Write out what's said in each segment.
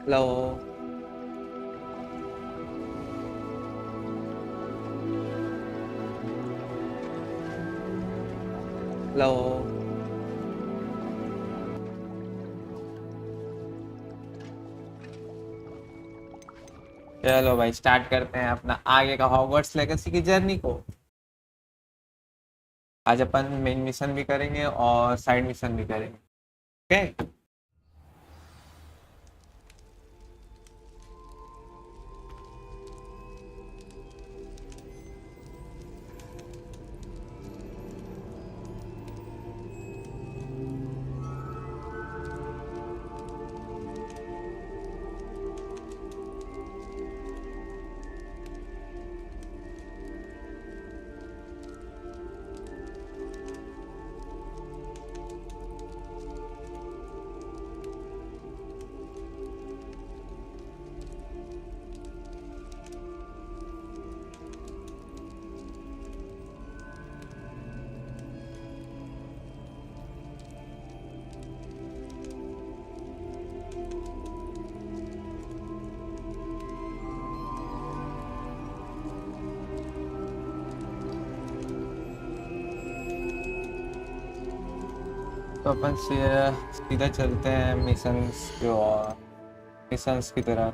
लो लो चलो भाई स्टार्ट करते हैं अपना आगे का हॉगवर्ट्स लेगेसी की जर्नी को। आज अपन मेन मिशन भी करेंगे और साइड मिशन भी करेंगे। ओके तो अपन सीधा चलते हैं मिशंस की तरफ।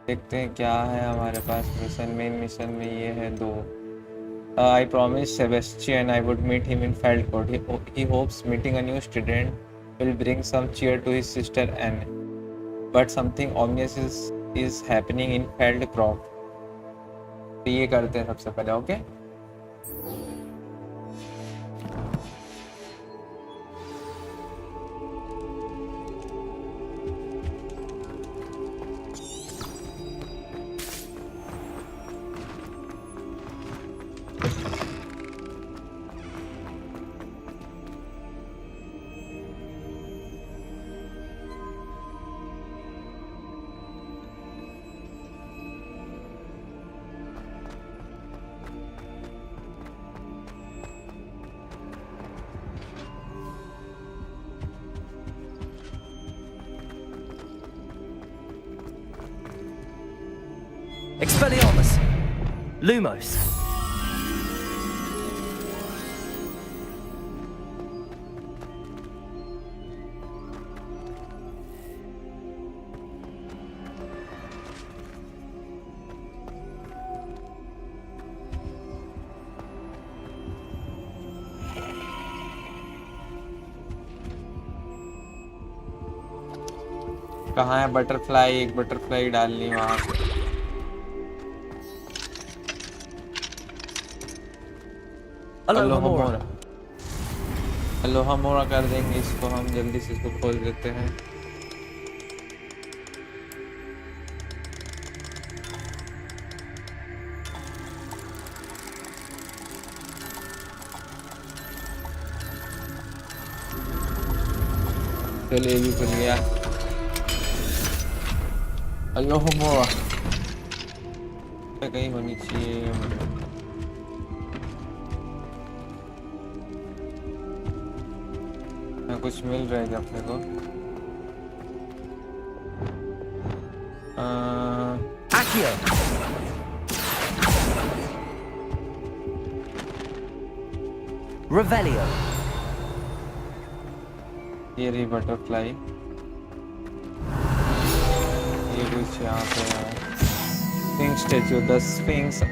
देखते हैं क्या है हमारे पास मिशन। मेन मिशन में ये है दो। I promised Sebastian I would meet him in Feldcourt. He hopes meeting a new student will bring some cheer to his sister Anne. But something obvious is happening in Feldcroft. तो ये करते हैं सबसे पहले। Okay Expelliarmus! Lumos! कहाँ है butterfly? एक butterfly डालनी वहाँ पे। Alohomora. अलोहामोरा कर देंगे इसको हम। जल्दी से इसको खोल देते हैं। चलिए ये भी खुल गया। अलोहामोरा कहीं होनी चाहिए। कुछ मिल रहा है अपने को। Accio! Revelio! ये रही बटरफ्लाई। ये कुछ यहाँ पे sphinx statue. The sphinx,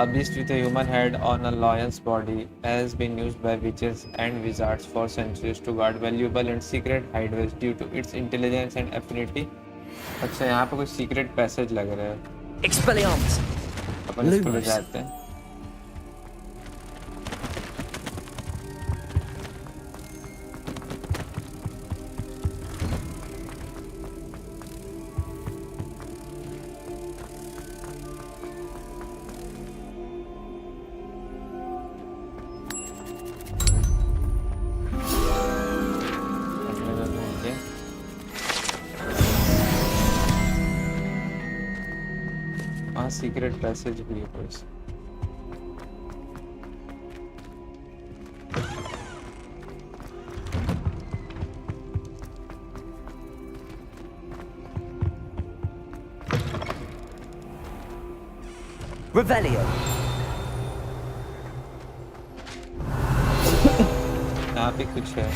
a beast with a human head on a lion's body, has been used by witches and wizards for centuries to guard valuable and secret hideaways due to its intelligence and affinity. अच्छा यहाँ पे कुछ secret passage लग रहा है। Expelliarmus! अपन इसको ले जाते हैं। सीक्रेट पैसेज भी है कोई। Revelio. यहाँ पे कुछ है।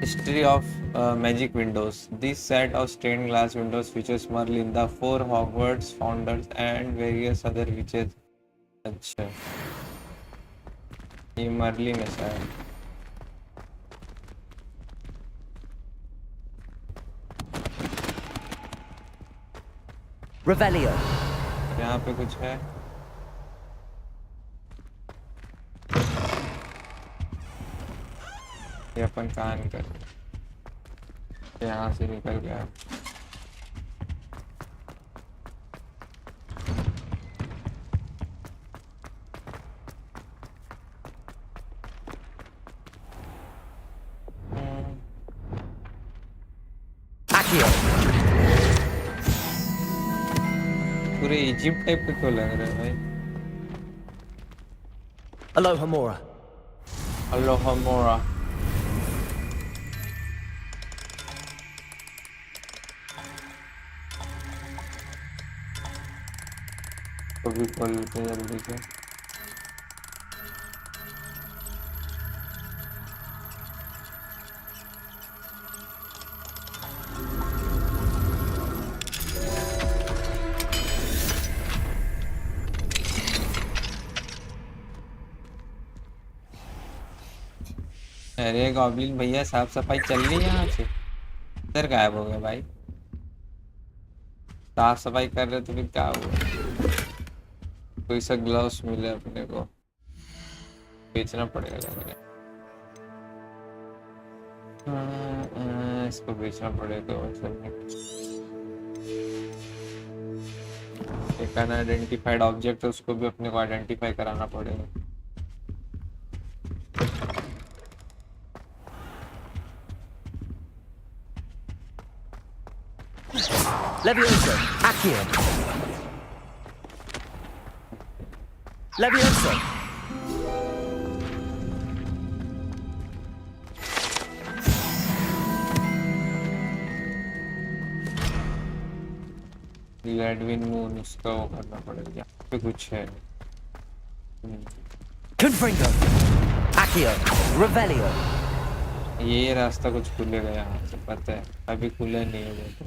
History of magic windows. This set of stained glass windows features Merlin, the four Hogwarts founders, and various other witches. अच्छा, ये मर्लिन है शायद। Revelio. यहाँ पे कुछ है। ये अपन कहाँ निकल गए? यहाँ से निकल गया। Accio. पूरे इजिप्ट टाइप का क्यों लग रहा है भाई? Alohomora. अलोहामोरा। कभी खोल लेते हैं जल्दी से। अरे गॉब्लिन भैया, साफ सफाई चल रही है यहाँ से? इधर गायब हो गए भाई। साफ सफाई कर रहे तो फिर क्या हुआ? कोई सा ग्लव्स मिले अपने को, बेचना पड़ेगा लग रहा है। इसको बेचना पड़ेगा। एक अनआइडेंटिफाइड ऑब्जेक्ट है, उसको भी अपने को आइडेंटिफाई कराना पड़ेगा। Levioso. Accio. Levioso. लेडविन मून, उसका वो करना पड़ेगा। यहाँ पे कुछ है। Confringo. Accio. Revelio. ये रास्ता कुछ खुलेगा यहाँ से, पता है। अभी खुला नहीं है वो तो।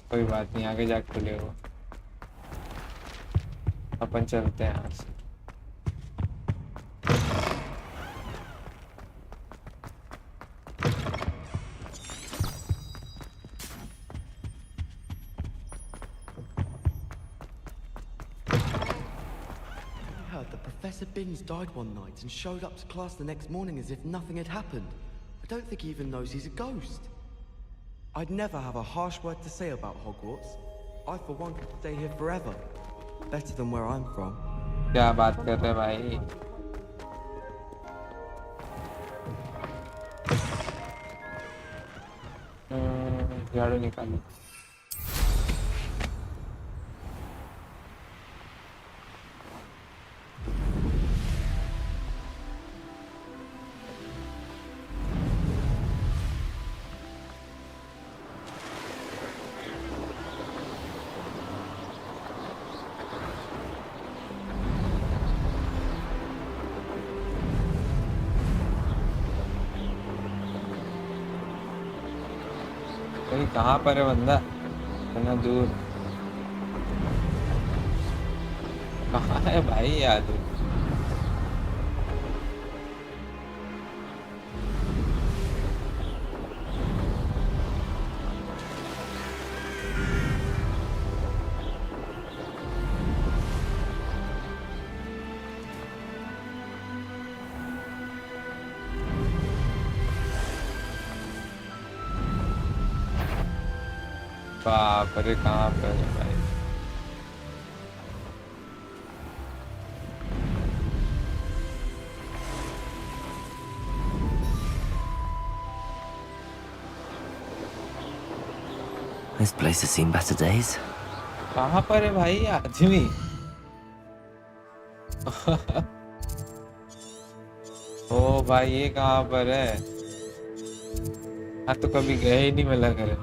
कोई बात नहीं, आगे जाके खुलेगा। अपन चलते हैं यहाँ से। Heard that Professor Binns died one night and showed up to class the next morning as if nothing had happened. I don't think he even knows he's a ghost. I'd never have a harsh word to say about Hogwarts. I for one could stay here forever. Better than where I'm from. क्या बात कर रहे भाई? झाड़ू निकालो। भाई कहाँ पर है बंदा? इतना दूर कहाँ है भाई ये आदमी? बाप रे, कहाँ पर है भाई? This place has seen better days. कहाँ पर है भाई ये आदमी? ओ भाई, ये कहाँ पर है? हाँ तो कभी गए ही नहीं मिला करे।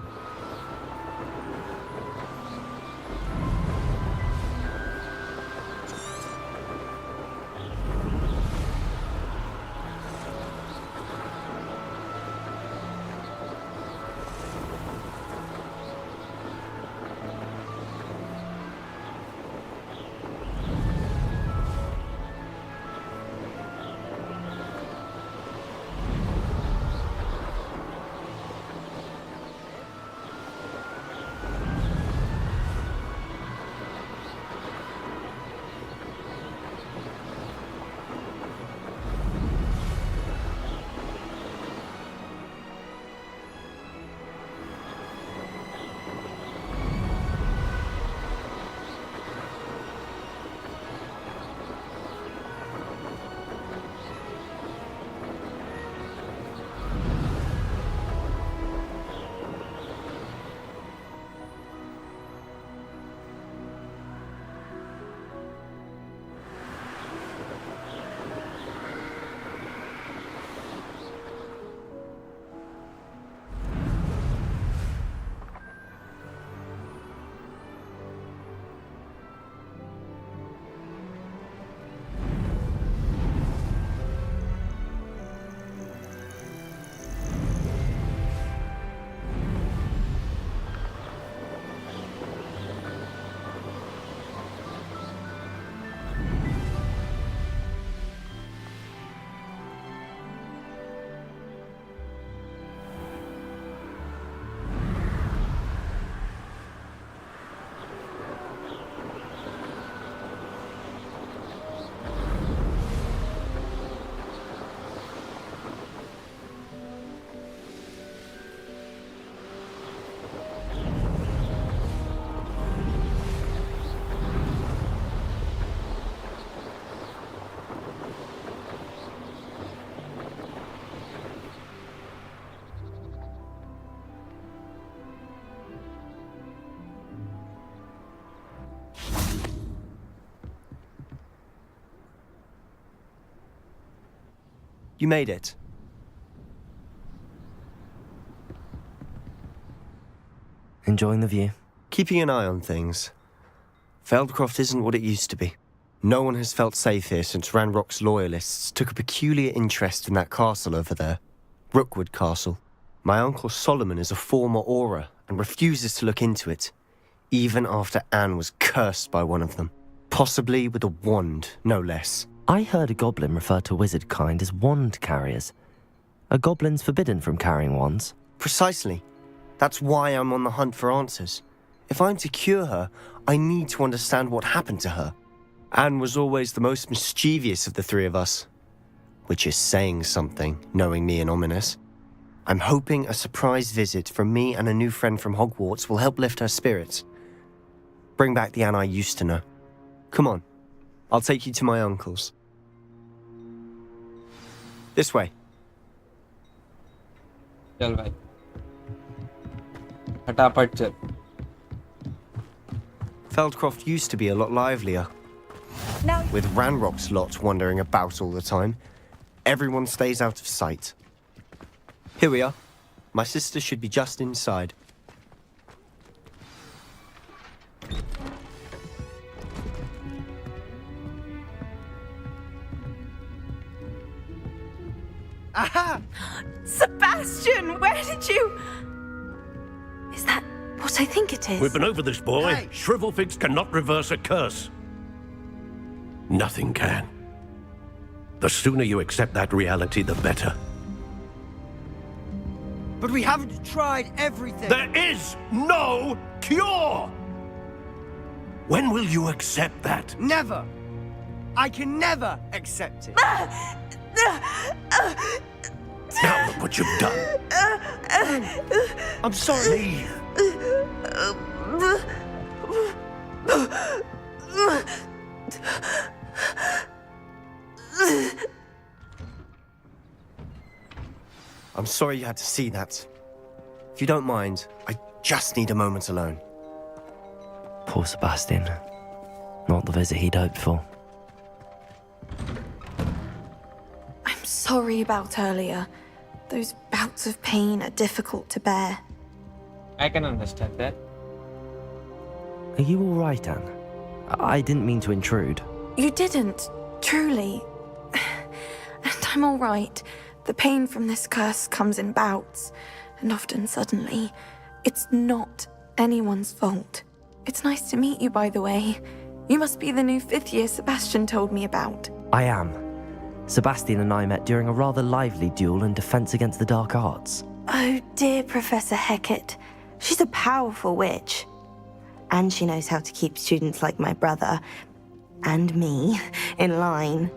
You made it. Enjoying the view? Keeping an eye on things. Feldcroft isn't what it used to be. No one has felt safe here since Ranrock's loyalists took a peculiar interest in that castle over there. Rookwood Castle. My uncle Solomon is a former Auror and refuses to look into it, even after Anne was cursed by one of them. Possibly with a wand, no less. I heard a goblin refer to wizard kind as wand carriers. Are goblins forbidden from carrying wands? Precisely. That's why I'm on the hunt for answers. If I'm to cure her, I need to understand what happened to her. Anne was always the most mischievous of the three of us. Which is saying something, knowing me and Ominous. I'm hoping a surprise visit from me and a new friend from Hogwarts will help lift her spirits. Bring back the Anne I used to know. Come on, I'll take you to my uncle's. This way. चल भाई फटाफट चल Feldcroft used to be a lot livelier. Now, With Ranrock's lot wandering about all the time, everyone stays out of sight. Here we are. My sister should be just inside. aha! Sebastian, where did you... Is that what I think it is? We've been over this, boy. Hey! Shrivelfigs cannot reverse a curse. Nothing can. The sooner you accept that reality, the better. But we haven't tried everything. There is no cure! When will you accept that? Never. I can never accept it. Now look what you've done. I'm sorry. Leave. I'm sorry you had to see that. If you don't mind, I just need a moment alone. Poor Sebastian. Not the visit he'd hoped for. I'm sorry about earlier. Those bouts of pain are difficult to bear. I can understand that. Are you all right, Anne? I didn't mean to intrude. You didn't, truly. And I'm all right. The pain from this curse comes in bouts, and often suddenly. It's not anyone's fault. It's nice to meet you, by the way. You must be the new 5th year Sebastian told me about. I am. Sebastian and I met during a rather lively duel in defense against the dark arts. Oh, dear Professor Hecat. She's a powerful witch. And she knows how to keep students like my brother, and me, in line.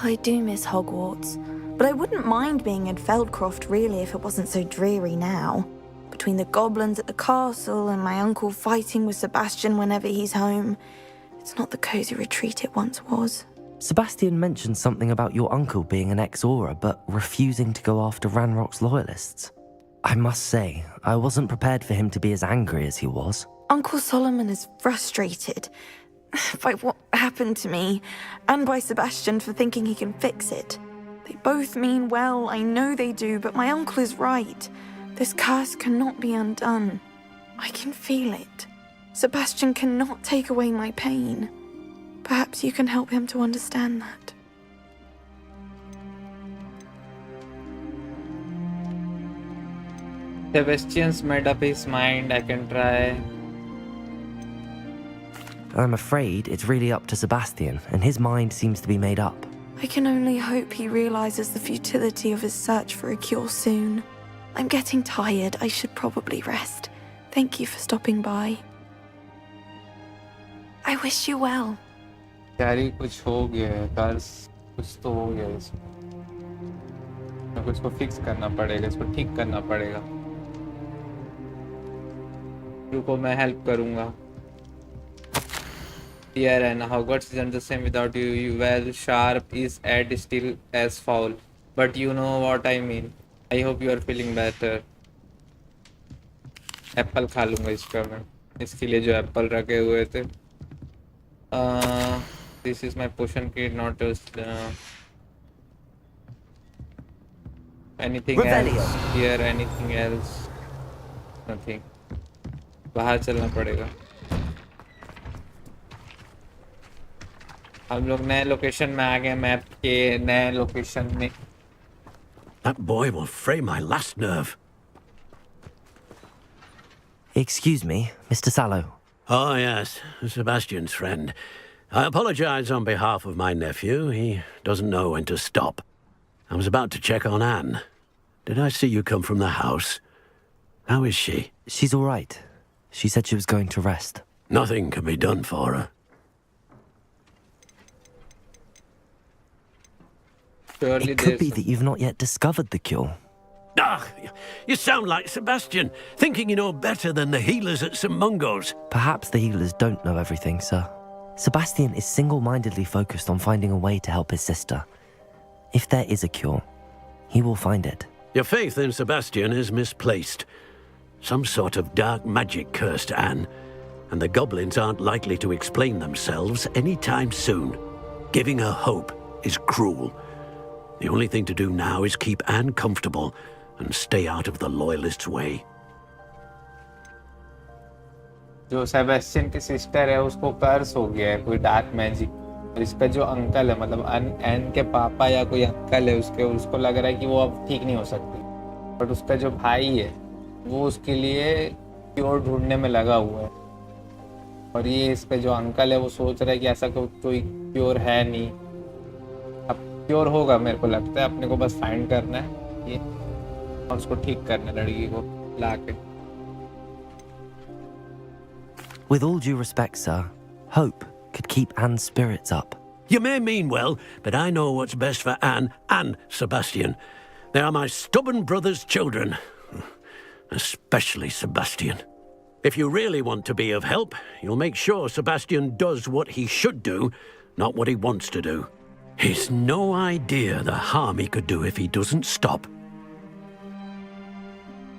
I do miss Hogwarts, but I wouldn't mind being in Feldcroft, really, if it wasn't so dreary now. Between the goblins at the castle and my uncle fighting with Sebastian whenever he's home, it's not the cozy retreat it once was. Sebastian mentioned something about your uncle being an ex-Auror, but refusing to go after Ranrock's loyalists. I must say, I wasn't prepared for him to be as angry as he was. Uncle Solomon is frustrated by what happened to me, and by Sebastian for thinking he can fix it. They both mean well, I know they do, but my uncle is right. This curse cannot be undone. I can feel it. Sebastian cannot take away my pain. Perhaps you can help him to understand that. Sebastian's made up his mind. I can try. I'm afraid it's really up to Sebastian, and his mind seems to be made up. I can only hope he realizes the futility of his search for a cure soon. I'm getting tired. I should probably rest. Thank you for stopping by. I wish you well. यारी कुछ हो गया है कर्स कुछ तो हो गया है इसमें मेरे को इसको फिक्स करना पड़ेगा इसको ठीक करना पड़ेगा रुको मैं हेल्प करूंगा Yeah, and Hogwarts isn't the same without you. Well, sharp is at still as foul. But you know what I mean. I hope you are feeling better. Apple खा लूंगा इसका मैं इसके लिए जो एप्पल रखे हुए थे This is my potion kit, not just Anything else here? Anything else? Nothing. बाहर चलना पड़ेगा. हम लोग नए लोकेशन में आ गए. मैप के नए लोकेशन में. That boy will fray my last nerve. Excuse me, Mr. Sallow. Oh, yes, Sebastian's friend. I apologize on behalf of my nephew. He doesn't know when to stop. I was about to check on Anne. Did I see you come from the house? How is she? She's all right. She said she was going to rest. Nothing can be done for her. Surely It could be that you've not yet discovered the cure. Ah, you sound like Sebastian, thinking you know better than the healers at St. Mungo's. Perhaps the healers don't know everything, sir. Sebastian is single-mindedly focused on finding a way to help his sister. If there is a cure, he will find it. Your faith in Sebastian is misplaced. Some sort of dark magic cursed Anne, and the goblins aren't likely to explain themselves anytime soon. Giving her hope is cruel. The only thing to do now is keep Anne comfortable and stay out of the Loyalists' way. जो Sebastian की sister है उसको कर्स हो गया है कोई dark magic. और इसका जो अंकल है मतलब एन के पापा या कोई अंकल है उसको लग रहा है कि वो अब ठीक नहीं हो सकती. बट उसका जो भाई है वो उसके लिए क्योर ढूंढने में लगा हुआ है. और ये इसका जो अंकल है वो सोच रहा है कि ऐसा कोई क्योर है नहीं. अब क्योर होगा मेरे को लगता है. अपने को बस फाइंड करना है ये और उसको ठीक करना है लड़की को ला के. With all due respect, sir, hope could keep Anne's spirits up. You may mean well, but I know what's best for Anne and Sebastian. They are my stubborn brother's children. Especially Sebastian. If you really want to be of help, you'll make sure Sebastian does what he should do, not what he wants to do. He's no idea the harm he could do if he doesn't stop.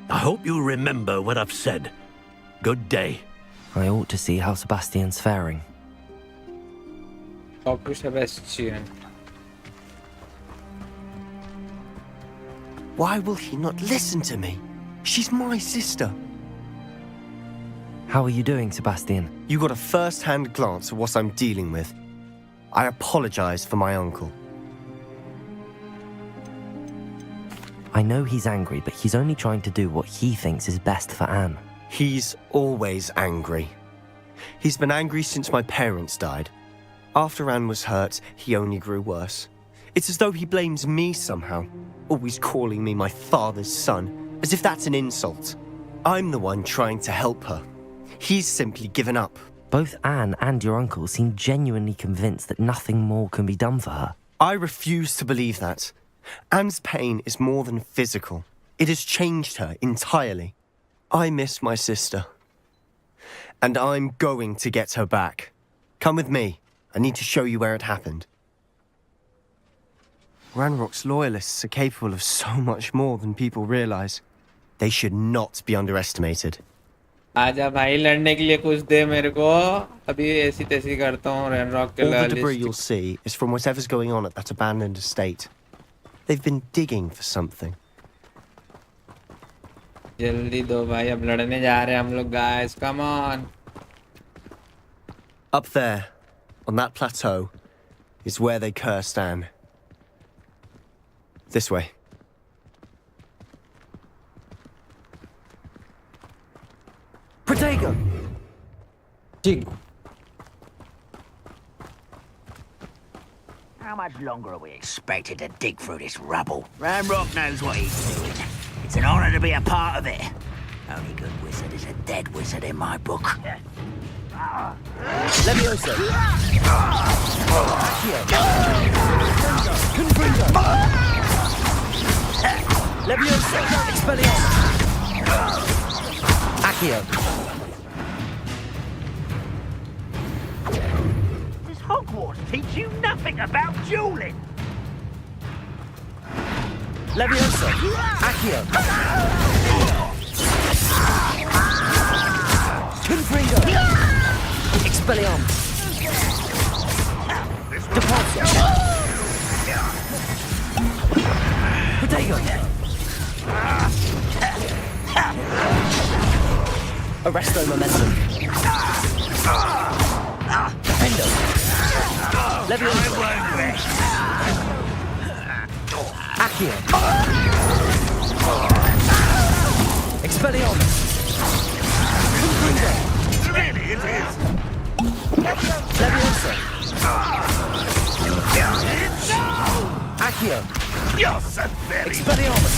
I hope you remember what I've said. Good day. I ought to see how Sebastian's faring. Talk to Sebastian. Why will he not listen to me? She's my sister. How are you doing, Sebastian? You got a first-hand glance at what I'm dealing with. I apologize for my uncle. I know he's angry, but he's only trying to do what he thinks is best for Anne. He's always angry. He's been angry since my parents died. After Anne was hurt, he only grew worse. It's as though he blames me somehow, always calling me my father's son, as if that's an insult. I'm the one trying to help her. He's simply given up. Both Anne and your uncle seem genuinely convinced that nothing more can be done for her. I refuse to believe that. Anne's pain is more than physical. It has changed her entirely. I miss my sister. And I'm going to get her back. Come with me. I need to show you where it happened. Ranrock's loyalists are capable of so much more than people realize. They should not be underestimated. आजा भाई लड़ने के लिए कुछ दे मेरे को. अभी ऐसी तैसी करता हूँ रैनरॉक के All the लिए. debris you'll see is from whatever's going on at that abandoned estate. They've been digging for something. जल्दी दो भाई अब लड़ने जा रहे हैं हम लोग guys. Come on. Up there, on that plateau, is where they cursed Anne. This way. Protego! Jig. How much longer are we expected to dig through this rubble? Ramrock knows what he's doing. It's an honor to be a part of it. Only good wizard is a dead wizard in my book. Levioso! Confringo! Levioso! Expelliarmus! Accio! Does Hogwarts teach you nothing about dueling? Levioso! Accio! Confringo! Expelliarmus! Departure! Protego! Arresto momentum. Defendo. Levioso. Accio. Expelliarmus. Confringo. Really, it is. Levioso. Accio. You're so very... Expelliarmus.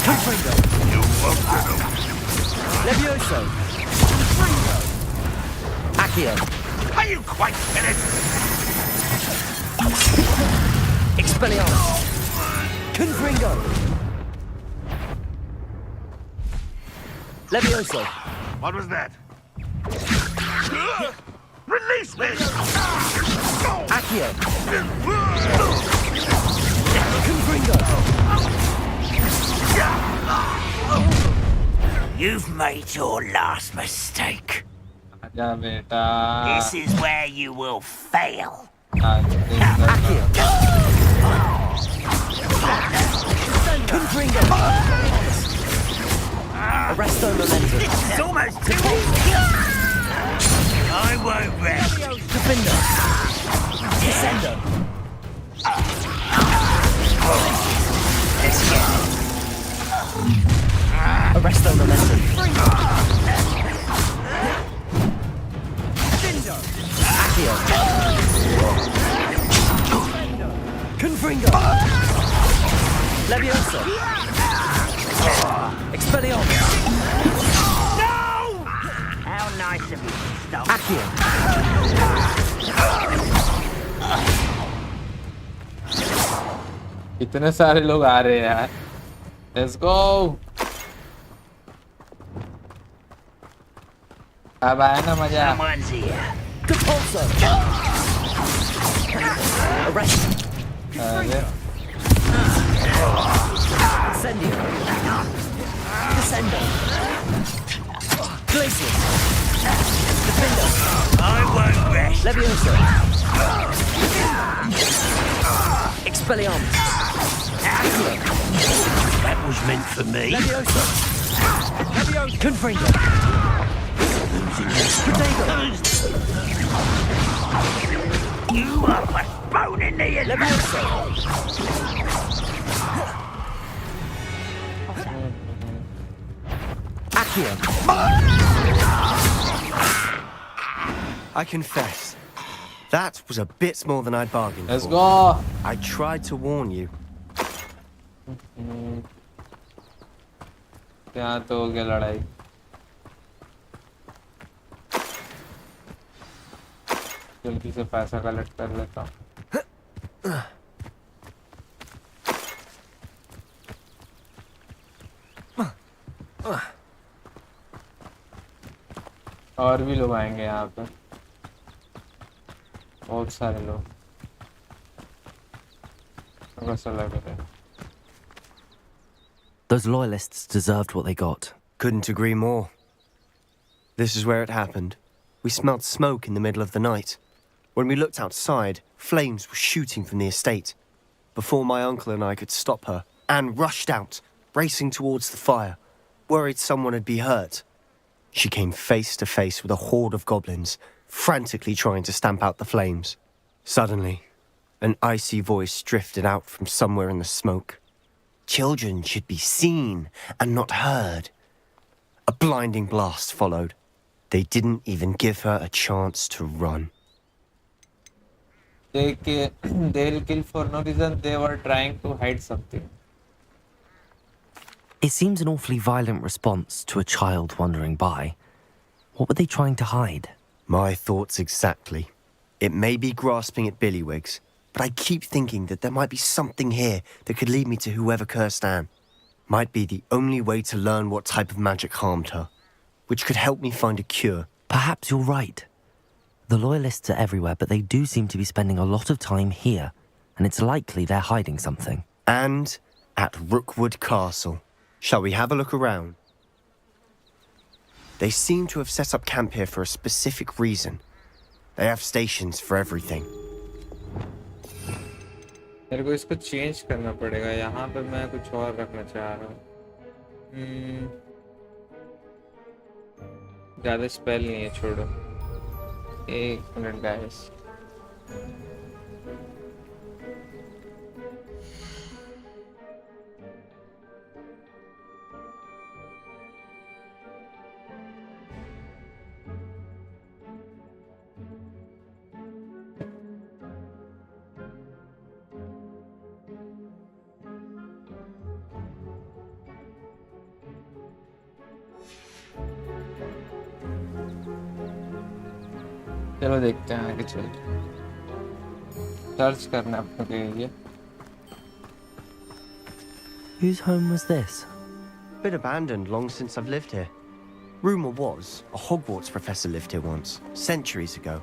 Confringo. You won't know. Levioso. Confringo. Accio. Are you quite finished? Expelliarmus. Confringo. Levioso. What was that? Release me! Accio. Confringo. You've made your last mistake. आजा बेटा. This is where you will fail. Accio. Confringo. Arresto momentum. It's almost too I won't rest. Defendo. Descendo. Arresto momentum. Accio. Confringo. Levioso. Expelliarmus. How nice of you to stop. Accio. इतने सारे लोग आ रहे हैं यार. Let's go. अब आया ना मजा. Someone's here. Compulso. Arrest. अरे Incendio. Descendo. Glacius. Defendo. I won't rest. Levioso. Expelliarmus. Accio. That was meant for me. Levioso. Confringo. Potato. You are postponing the attack. Levioso. Accio. I confess, that was a bit more than I'd bargained let's for. go. I tried to warn you. यहाँ तो हो गया लड़ाई. जल्दी से पैसा collect कर लेता हूँ. और भी लोग आएंगे यहाँ पे. बहुत सारे लोग. कैसा लग रहा है? Those loyalists deserved what they got. Couldn't agree more. This is where it happened. We smelled smoke in the middle of the night. When we looked outside, flames were shooting from the estate. Before my uncle and I could stop her, Anne rushed out, racing towards the fire, worried someone had been hurt. She came face to face with a horde of goblins, frantically trying to stamp out the flames. Suddenly, an icy voice drifted out from somewhere in the smoke. Children should be seen and not heard. A blinding blast followed. They didn't even give her a chance to run. They'll kill for no reason. They were trying to hide something. It seems an awfully violent response to a child wandering by. What were they trying to hide? My thoughts exactly. It may be grasping at Billywigs, but I keep thinking that there might be something here that could lead me to whoever cursed Anne. Might be the only way to learn what type of magic harmed her, which could help me find a cure. Perhaps you're right. The loyalists are everywhere, but they do seem to be spending a lot of time here, and it's likely they're hiding something. And at Rookwood Castle. Shall we have a look around? They seem to have set up camp here for a specific reason. They have stations for everything. मेरे को इसको change करना पड़ेगा। यहाँ पे मैं कुछ और रखना चाह रहा हूँ। ज़्यादा स्पेल नहीं है, छोड़ो। 1 मिनट गाइस। चलो देखते हैं आगे चल। सर्च करना है अपने के लिए। Whose home was this? Been abandoned long since I've lived here. Rumour was a Hogwarts professor lived here once, centuries ago.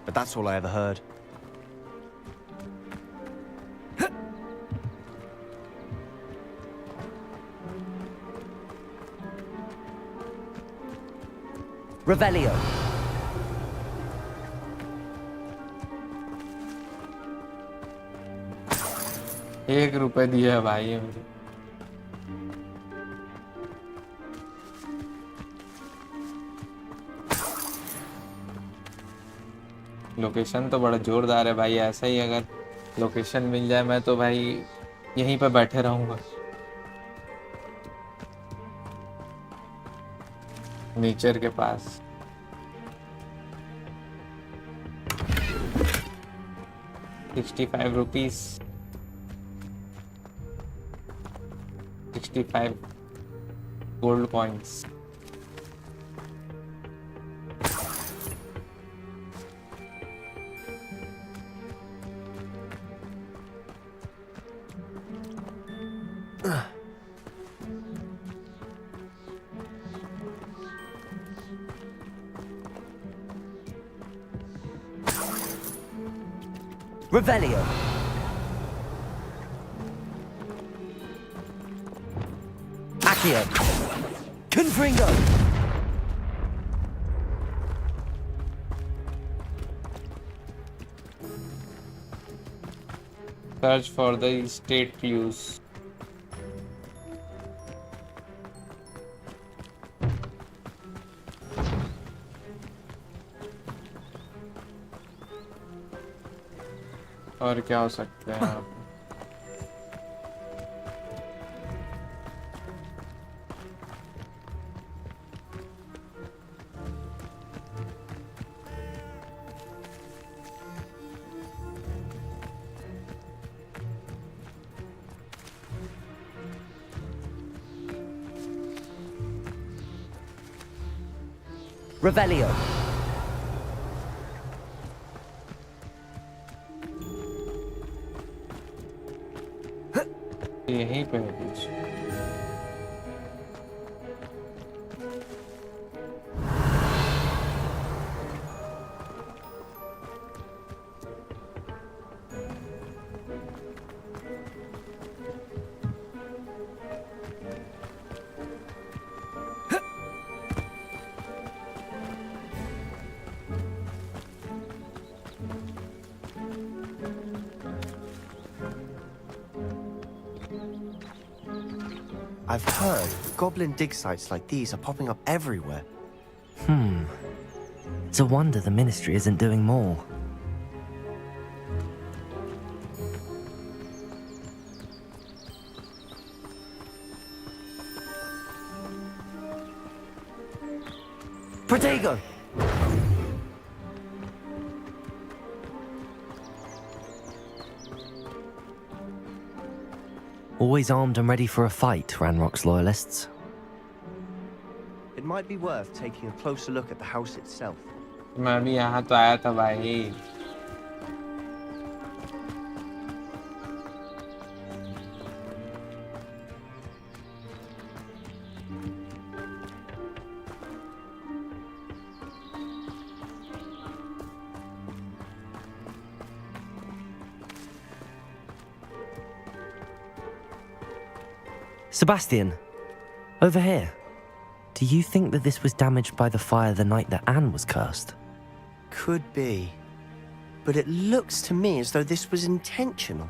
But that's all I ever heard. Revelio. 1 रुपए दिया है भाई मुझे। लोकेशन तो बड़ा जोरदार है भाई। ऐसा ही अगर लोकेशन मिल जाए मैं तो भाई यहीं पे बैठे रहूंगा, नेचर के पास। ₹65 65 gold coins. Revelio. Accio. Confringo. Search for the state clues. और क्या हो सकते हैं आप? Revelio. यहीं पे है कुछ। I've heard goblin dig sites like these are popping up everywhere. It's a wonder the Ministry isn't doing more. Protego! Always armed and ready for a fight, Ranrock's loyalists. It might be worth taking a closer look at the house itself. मैं भी यहाँ तो आया था भाई। Sebastian, over here. Do you think that this was damaged by the fire the night that Anne was cursed? Could be. But it looks to me as though this was intentional.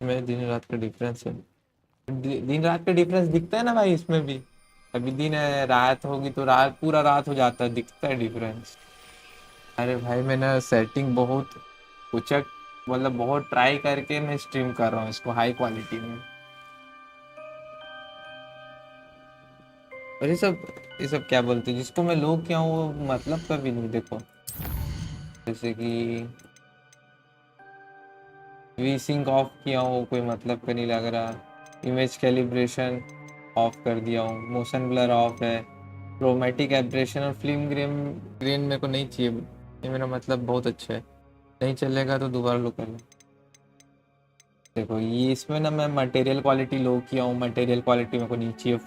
मैं दिन रात का difference है, दिन रात का difference दिखता है ना भाई इसमें भी। अभी दिन है, रात होगी तो रात, पूरा रात हो जाता है, दिखता है डिफरेंस। अरे भाई मैंने सेटिंग बहुत उचक, मतलब बहुत ट्राई करके मैं स्ट्रीम कर रहा हूँ इसको हाई क्वालिटी में। और ये सब क्या बोलते हैं जिसको मैं लोग क्या हूँ वो मतलब का भी नहीं। देखो जैसे कि वी सिंक ऑफ किया हूँ, कोई मतलब का नहीं लग रहा। इमेज कैलिब्रेशन ऑफ कर दिया हूँ, मोशन ब्लर ऑफ है, क्रोमेटिक एब्रेशन और फिल्म ग्रेन मेरे को नहीं चाहिए। ये मेरा मतलब बहुत अच्छा है, नहीं चलेगा तो दोबारा लो कर लो। देखो ये इसमें ना मैं मटेरियल क्वालिटी लो किया हूँ, मटेरियल क्वालिटी मेरे को नहीं चाहिए।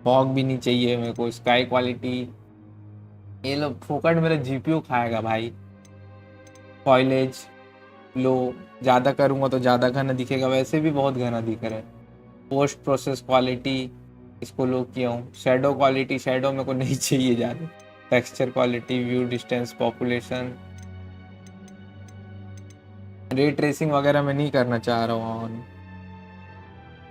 फॉग भी नहीं चाहिए मेरे को, स्काई क्वालिटी। ये लो फोकट मेरा जीपीयू खाएगा भाई। फॉइलेज लो, ज़्यादा करूँगा तो ज़्यादा घना दिखेगा, वैसे भी बहुत घना दिख रहा है। पोस्ट प्रोसेस क्वालिटी इसको लो किया हूँ। शेडो क्वालिटी, शेडो मेरे को नहीं चाहिए ज़्यादा। Texture quality, view distance, population, ray tracing वगैरह मैं नहीं करना चाह रहा हूँ ऑन।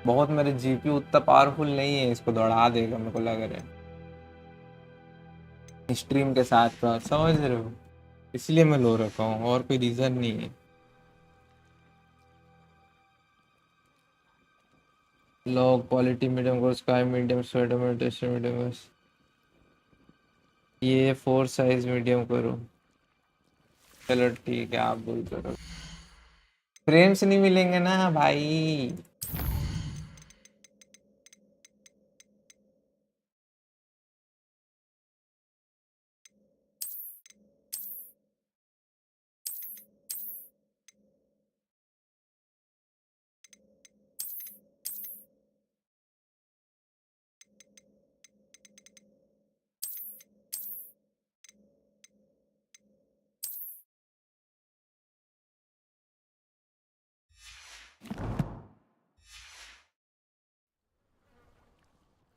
बहुत मेरे जीपीयू उतना पावरफुल नहीं है, इसको दौड़ा देगा मेरे को लग रहा है स्ट्रीम के साथ साथ, समझ रहे हो? इसलिए मैं लो रखा हूँ, और कोई रीज़न नहीं है। लो क्वालिटी मीडियम करो, sky medium, shadow medium, texture medium, बस ये 4 साइज मीडियम करो। चलो ठीक है, आप बोल करो। फ्रेम्स नहीं मिलेंगे ना भाई।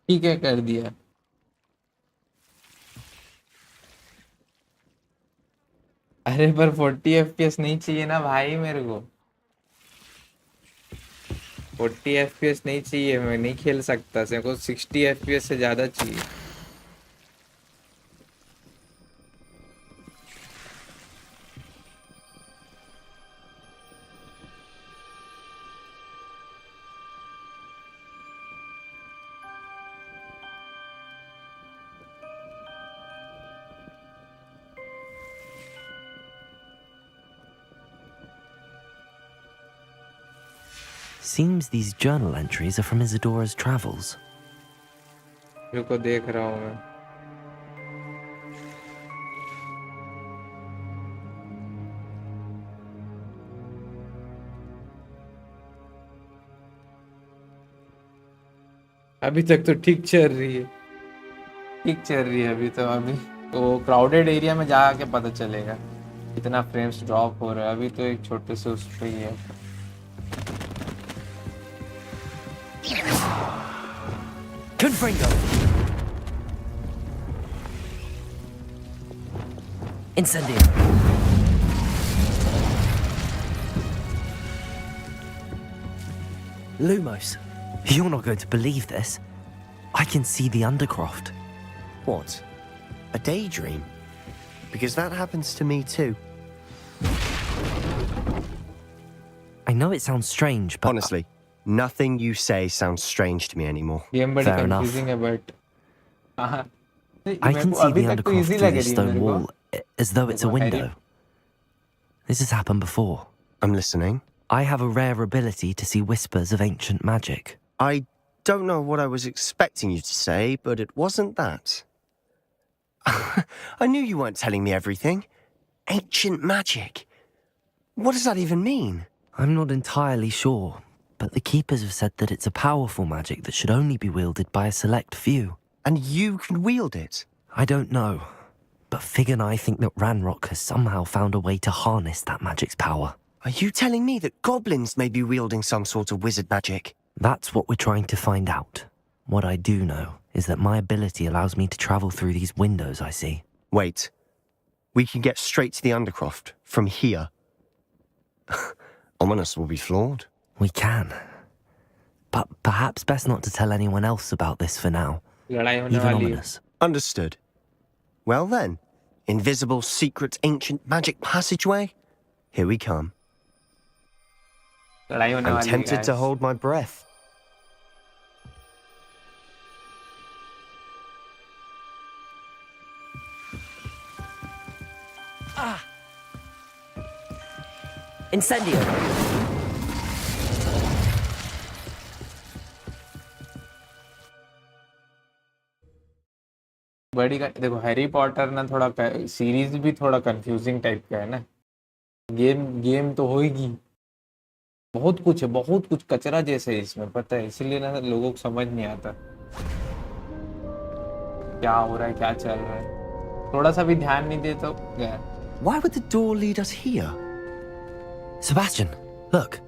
ठीक है कर दिया। अरे पर 40 FPS नहीं चाहिए ना भाई मेरे को। 40 FPS नहीं चाहिए, मैं नहीं खेल सकता, मेरे को 60 FPS से ज़्यादा चाहिए। Seems these journal entries are from Isadora's travels. रुको देख रहा हूँ मैं। अभी तक तो ठीक चल रही है, ठीक चल रही है अभी तो। अभी तो क्राउडेड एरिया में जाके पता चलेगा कितना फ्रेम्स ड्रॉप हो रहा है। अभी तो एक छोटे से उस पे ही है। Confringo! Incendio! Lumos, you're not going to believe this. I can see the Undercroft. What? A daydream? Because that happens to me too. I know it sounds strange, but Honestly, nothing you say sounds strange to me anymore. Game बड़ी Fair enough. Confusing है but हाँ I मेरे can को see अभी the तक तो Undercroft easy through लग this रही है stone मेरे को। wall, as though it's a देखो, Harry- window. This has happened before. I'm listening. I have a rare ability to see whispers of ancient magic. I don't know what I was expecting you to say, but it wasn't that. I knew you weren't telling me everything. Ancient magic. What does that even mean? I'm not entirely sure, but the Keepers have said that it's a powerful magic that should only be wielded by a select few. And you can wield it? I don't know, but Fig and I think that Ranrock has somehow found a way to harness that magic's power. Are you telling me that goblins may be wielding some sort of wizard magic? That's what we're trying to find out. What I do know is that my ability allows me to travel through these windows I see. Wait. We can get straight to the Undercroft from here. Ominous will be flawed. We can. But perhaps best not to tell anyone else about this for now. लड़ाई होने Even वाली है. Ominous. Understood. Well then, invisible, secret, ancient magic passageway? Here we come. लड़ाई होने I'm वाली है, tempted to guys. hold my breath. Incendio! देखो Harry Potter ना थोड़ा सीरीज भी थोड़ा कंफ्यूजिंग टाइप का है ना. गेम तो होगी. बहुत कुछ है, बहुत कुछ कचरा जैसे है इसमें, पता है, इसलिए ना लोगों को समझ नहीं आता क्या हो रहा है, क्या चल रहा है. थोड़ा सा भी ध्यान नहीं दे तो क्या. Why would the door lead us here? Sebastian, look.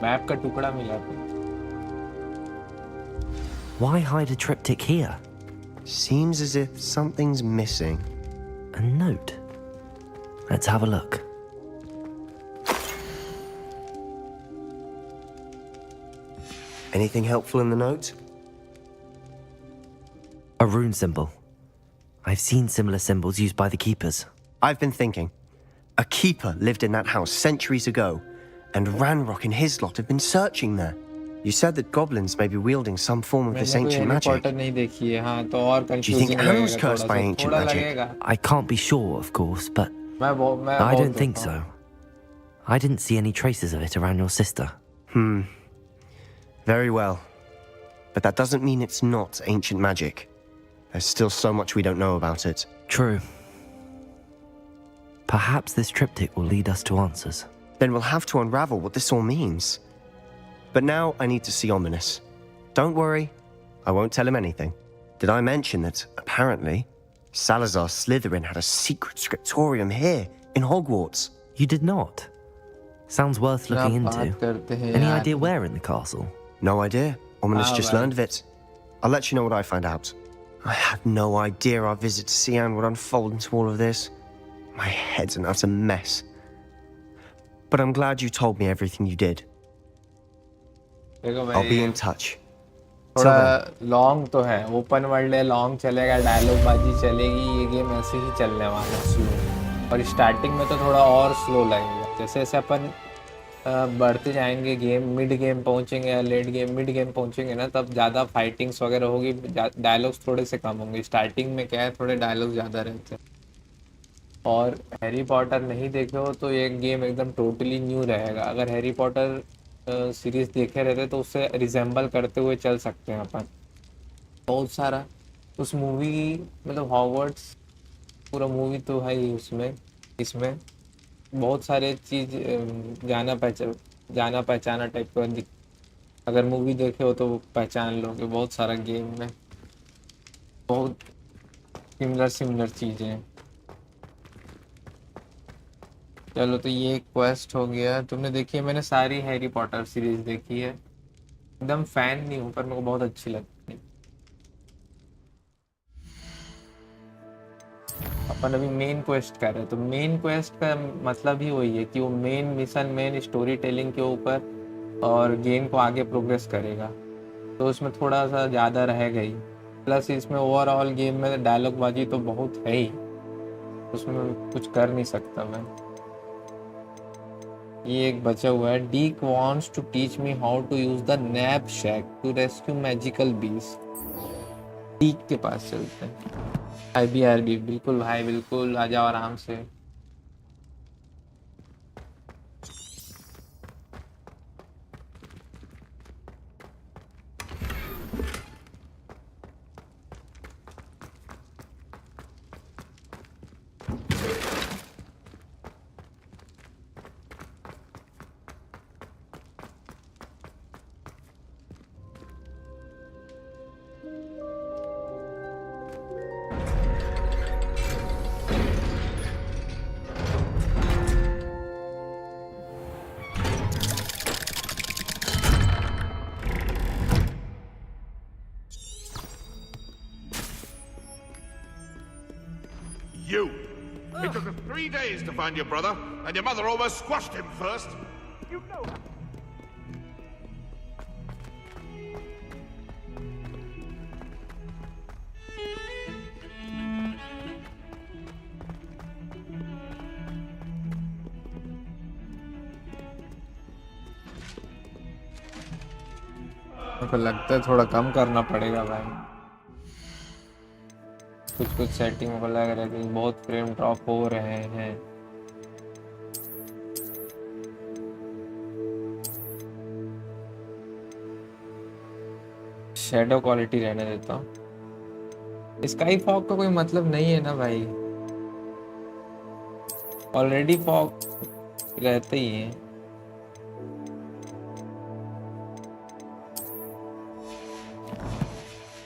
Map का टुकड़ा मिला था. Why hide a triptych here? Seems as if something's missing. A note. Let's have a look. Anything helpful in the note? A rune symbol. I've seen similar symbols used by the keepers. I've been thinking. A keeper lived in that house centuries ago, and Ranrock and his lot have been searching there. You said that goblins may be wielding some form of this मैंने कोई ancient Harry magic. Potter नहीं देखी है. हाँ तो और Do you think confusing Anne was लगेगा, cursed by ancient थोड़ा magic? लगेगा. I can't be sure, of course, but मैं I बोल don't think देता हूँ. so. I didn't see any traces of it around your sister. Very well. But that doesn't mean it's not ancient magic. There's still so much we don't know about it. True. Perhaps this triptych will lead us to answers. Then we'll have to unravel what this all means. But now I need to see Ominous. Don't worry, I won't tell him anything. Did I mention that, apparently, Salazar Slytherin had a secret scriptorium here, in Hogwarts? You did not. Sounds worth looking बात into. करते हैं Any यार. idea where in the castle? No idea. Ominous just well. learned of it. I'll let you know what I find out. I had no idea our visit to Sian would unfold into all of this. My head's an utter mess. But I'm glad you told me everything you did. देखो I'll be भाई, in touch. थोड़ा long तो है, open world है, long चलेगा, dialogue बाजी चलेगी, ये गेम ऐसे ही चलने वाला है स्लो. और स्टार्टिंग में तो थोड़ा और स्लो लगेगा. जैसे जैसे अपन बढ़ते जाएंगे, गेम मिड गेम पहुंचेंगे या लेट गेम मिड गेम पहुंचेंगे ना, तब ज़्यादा फाइटिंग्स वगैरह होगी, डायलॉग्स थोड़े से कम होंगे. स्टार्टिंग में क्या है, थोड़े डायलॉग ज़्यादा रहते हैं. और हैरी पॉटर नहीं देखे हो तो ये गेम एकदम टोटली न्यू रहेगा. अगर हैरी पॉटर सीरीज देखे रहते तो उससे रिजेंबल करते हुए चल सकते हैं अपन. बहुत सारा उस मूवी, मतलब हॉगवर्ट्स पूरा मूवी तो है ही उसमें. इसमें बहुत सारे चीज़ जाना पहचाना टाइप का अगर मूवी देखे हो तो पहचान लोगे. बहुत सारा गेम में बहुत सिमिलर चीज़ें हैं. चलो तो ये क्वेस्ट हो गया. तुमने देखी है? मैंने सारी हैरी पॉटर सीरीज देखी है. एकदम फैन नहीं हूँ पर मेरे को बहुत अच्छी लगती है. अपन अभी मेन क्वेस्ट कर रहे हैं, तो मेन क्वेस्ट का मतलब ही वही है कि वो main mission, main story telling के ऊपर और गेम को आगे प्रोग्रेस करेगा. तो उसमें थोड़ा सा ज़्यादा रहेगा ही. प्लस इसमें ओवरऑल गेम में डायलॉग बाजी तो बहुत है ही, उसमें कुछ कर नहीं सकता मैं. ये एक बचा हुआ है. Deek wants to teach me how to use the knapsack to rescue magical beasts. Deek के पास चलते हैं. IBRB बिल्कुल भाई, बिल्कुल आ जाओ आराम से. It took us 3 days to find your brother, and your mother almost squashed him first. You know that. मेरे को लगता है थोड़ा कम करना पड़ेगा भाई। कुछ सेटिंग को लग रहा है कि बहुत फ्रेम ड्रॉप हो रहे हैं। शैडो क्वालिटी रहने देता हूँ। स्काई फॉग का कोई मतलब नहीं है ना भाई, ऑलरेडी फॉग रहते ही है।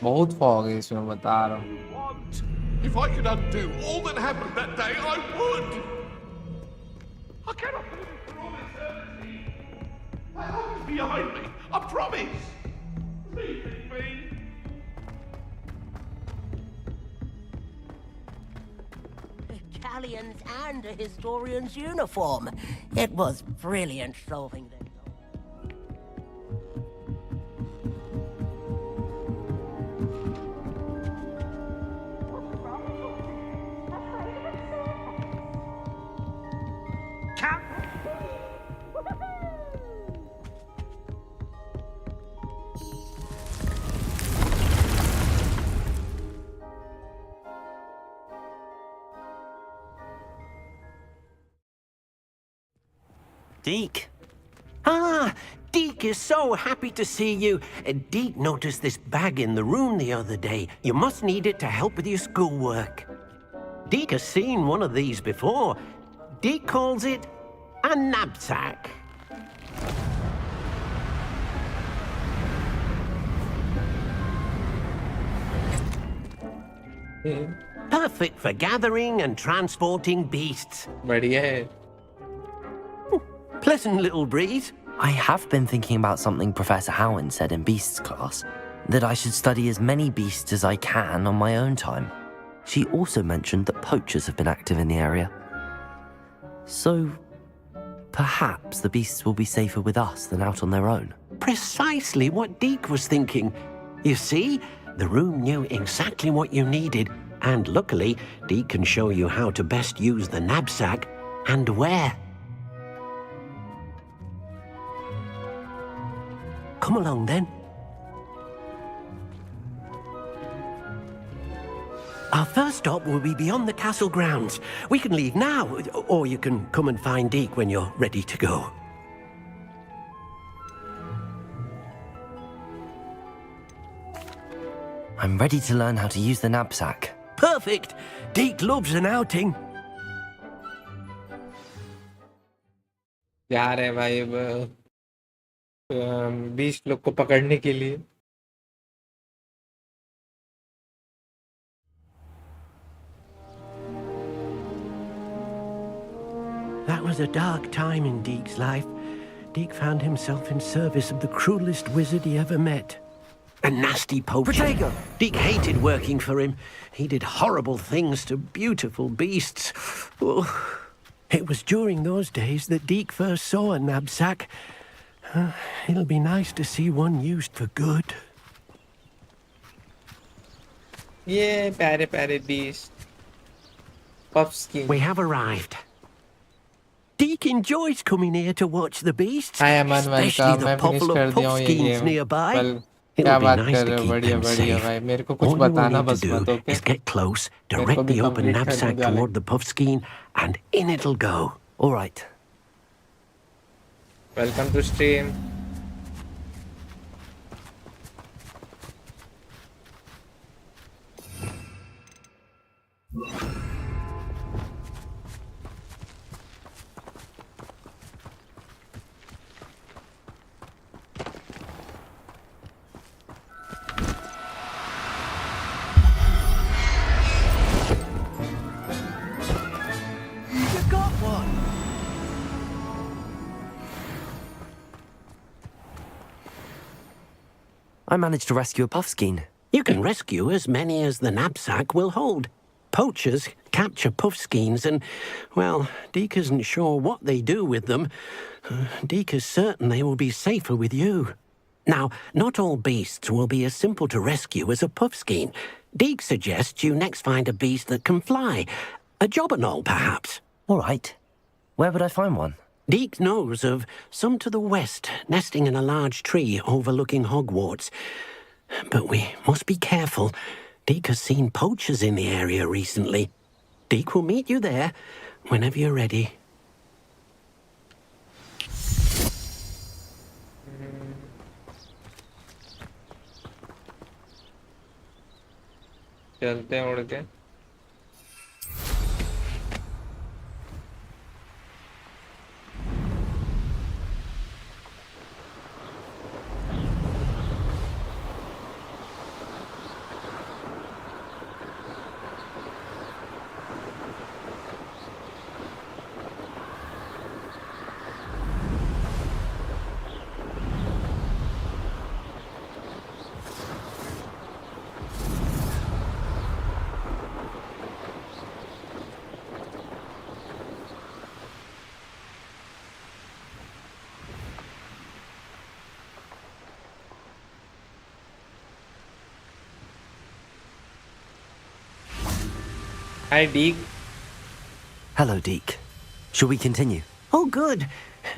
बहुत फॉग है इसमें, बता रहा हूँ। If I could undo all that happened that day, I would. I cannot believe it for all eternity. My home is behind me. I promise. Leave it be. Italians and a historian's uniform. It was brilliant solving this. Deke. Ah, Deke is so happy to see you. Deke noticed this bag in the room the other day. You must need it to help with your schoolwork. Deke has seen one of these before. Deke calls it a knapsack. Perfect for gathering and transporting beasts. बढ़िया है। Pleasant little breeze. I have been thinking about something Professor Howard said in Beasts class, that I should study as many beasts as I can on my own time. She also mentioned that poachers have been active in the area. So, perhaps the beasts will be safer with us than out on their own. Precisely what Deke was thinking. You see, the room knew exactly what you needed, and luckily, Deke can show you how to best use the knapsack and where. Come along then. Our first stop will be beyond the castle grounds. We can leave now, or you can come and find Deke when you're ready to go. I'm ready to learn how to use the knapsack. Perfect! Deke loves an outing. जा रहे हैं भाई अब 20 लोग को पकड़ने के लिए। That was a dark time in Deke's life. Deke found himself in service of the cruelest wizard he ever met. A nasty poacher. Protego! Deke hated working for him. He did horrible things to beautiful beasts. Oh. It was during those days that Deke first saw a knapsack. It'll be nice to see one used for good. ये प्यारे प्यारे beast. Puffskin. We have arrived. Deke enjoys coming here to watch the beasts, Hi Aman, especially welcome. the मैं finish couple कर of दिया हूँ ये puffskins game. nearby. Well, It'll क्या be बात nice कर to रहे हो? keep बढ़िया them बढ़िया safe. भाई, मेरे को कुछ All you will बताना need to बस मत, do okay? is get close, मेरे को direct भी the open complete करने knapsack दो, toward the puffskein, and in it'll go. All right. Welcome to stream. You got one. I managed to rescue a puffskein. You can rescue as many as the knapsack will hold. Poachers capture puffskeins and, well, Deke isn't sure what they do with them. Deke is certain they will be safer with you. Now, not all beasts will be as simple to rescue as a puffskein. Deke suggests you next find a beast that can fly. A jobberknoll, perhaps. All right. Where would I find one? Deke knows of some to the west, nesting in a large tree overlooking Hogwarts. But we must be careful. Deke has seen poachers in the area recently. Deke will meet you there whenever you're ready. चलते हैं उड़ के Hi, Deke. Hello, Deke. Shall we continue? Oh, good.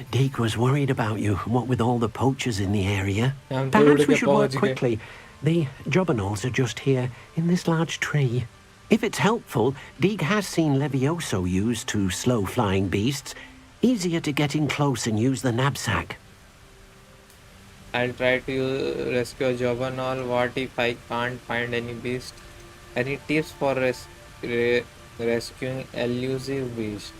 Deke was worried about you, what with all the poachers in the area. I'm Perhaps told we to should work pause again. quickly. The jobberknolls are just here, in this large tree. If it's helpful, Deke has seen Levioso used to slow flying beasts. Easier to get in close and use the knapsack. I'll try to rescue a jobberknoll. What if I can't find any beast? Any tips for rescuing elusive beast?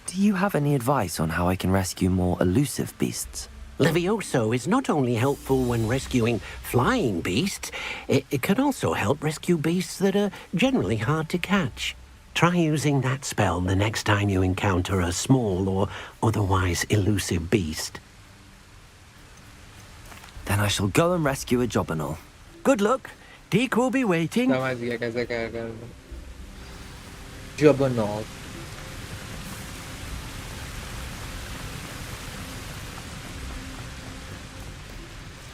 Do you have any advice on how I can rescue more elusive beasts? Levioso is not only helpful when rescuing flying beasts, it can also help rescue beasts that are generally hard to catch. Try using that spell the next time you encounter a small or otherwise elusive beast. Then I shall go and rescue a jobberknoll. Good luck. Deke will be waiting. समझ गया कैसे क्या करना jobberknoll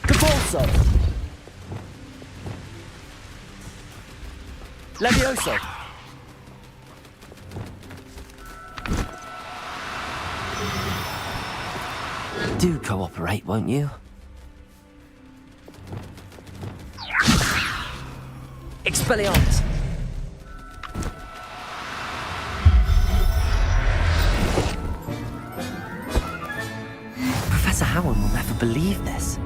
Capolso! Levioso! Do cooperate, won't you? Expelliarmus! Professor Howard will never believe this.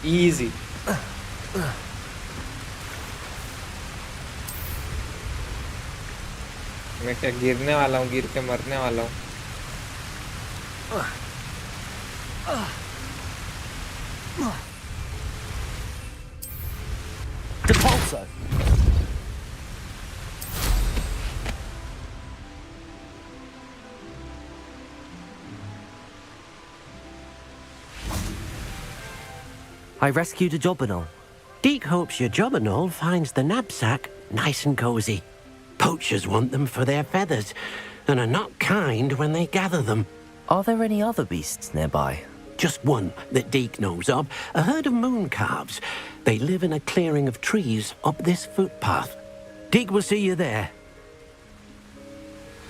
easy मैं क्या गिरने वाला हूँ गिर के मरने वाला हूँ Depulso! I rescued a jobberknoll. Deke hopes your jobberknoll finds the knapsack nice and cozy. Poachers want them for their feathers and are not kind when they gather them. Are there any other beasts nearby? Just one that Deke knows of, a herd of moon calves. They live in a clearing of trees up this footpath. Deke will see you there.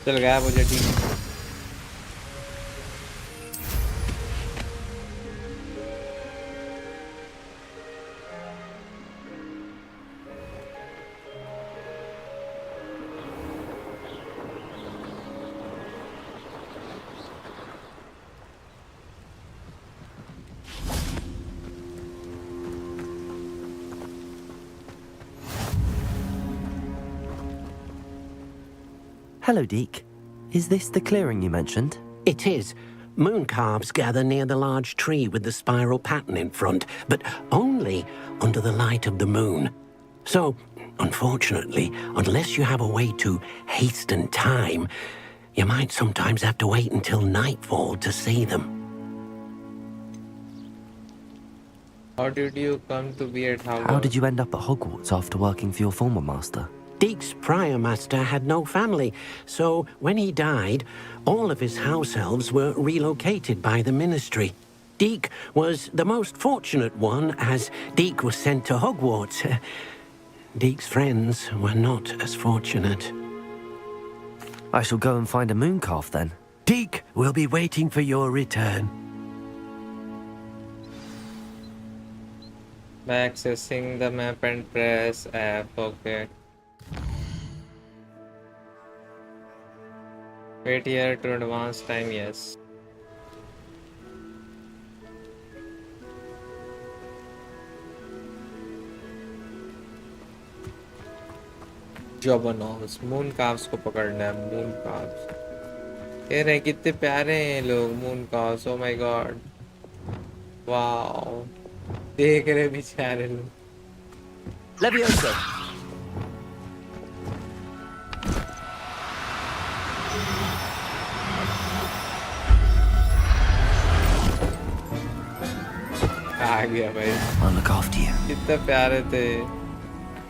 चल गया मुझे ठीक Hello, Deke. Is this the clearing you mentioned? It is. Moon calves gather near the large tree with the spiral pattern in front, but only under the light of the moon. So, unfortunately, unless you have a way to hasten time, you might sometimes have to wait until nightfall to see them. How did you come to be at Hogwarts? How did you end up at Hogwarts after working for your former master? Deek's prior master had no family, so when he died, all of his house elves were relocated by the ministry. Deek was the most fortunate one, as Deek was sent to Hogwarts. Deek's friends were not as fortunate. I shall go and find a moon calf then. Deek will be waiting for your return. By accessing the map and press F. Okay. Wait here to advance time, yes. Job announced. Moon calves को पकड़ना है. Moon calves. ये रहे कितने प्यारे हैं ये लोग. Moon calves. Oh my god. Wow. देख रहे बेचारे लोग. Levioso! आ गया भाई. I'll look after you. कितने प्यारे थे.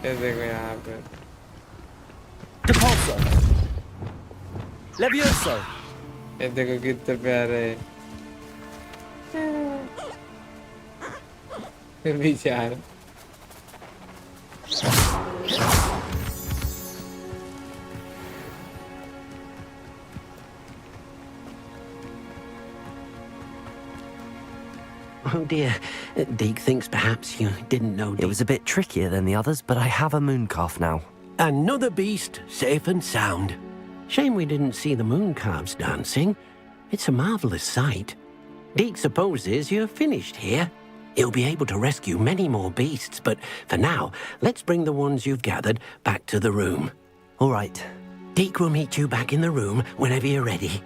ये देखो यहाँ पे. Depulso! Levioso! ये देखो कितने प्यारे. बेचारा. Oh dear, Deek thinks perhaps you didn't know. It was a bit trickier than the others, but I have a moon calf now. Another beast, safe and sound. Shame we didn't see the moon calves dancing. It's a marvelous sight. Deek supposes you're finished here. He'll be able to rescue many more beasts, but for now, let's bring the ones you've gathered back to the room. All right. Deek will meet you back in the room whenever you're ready.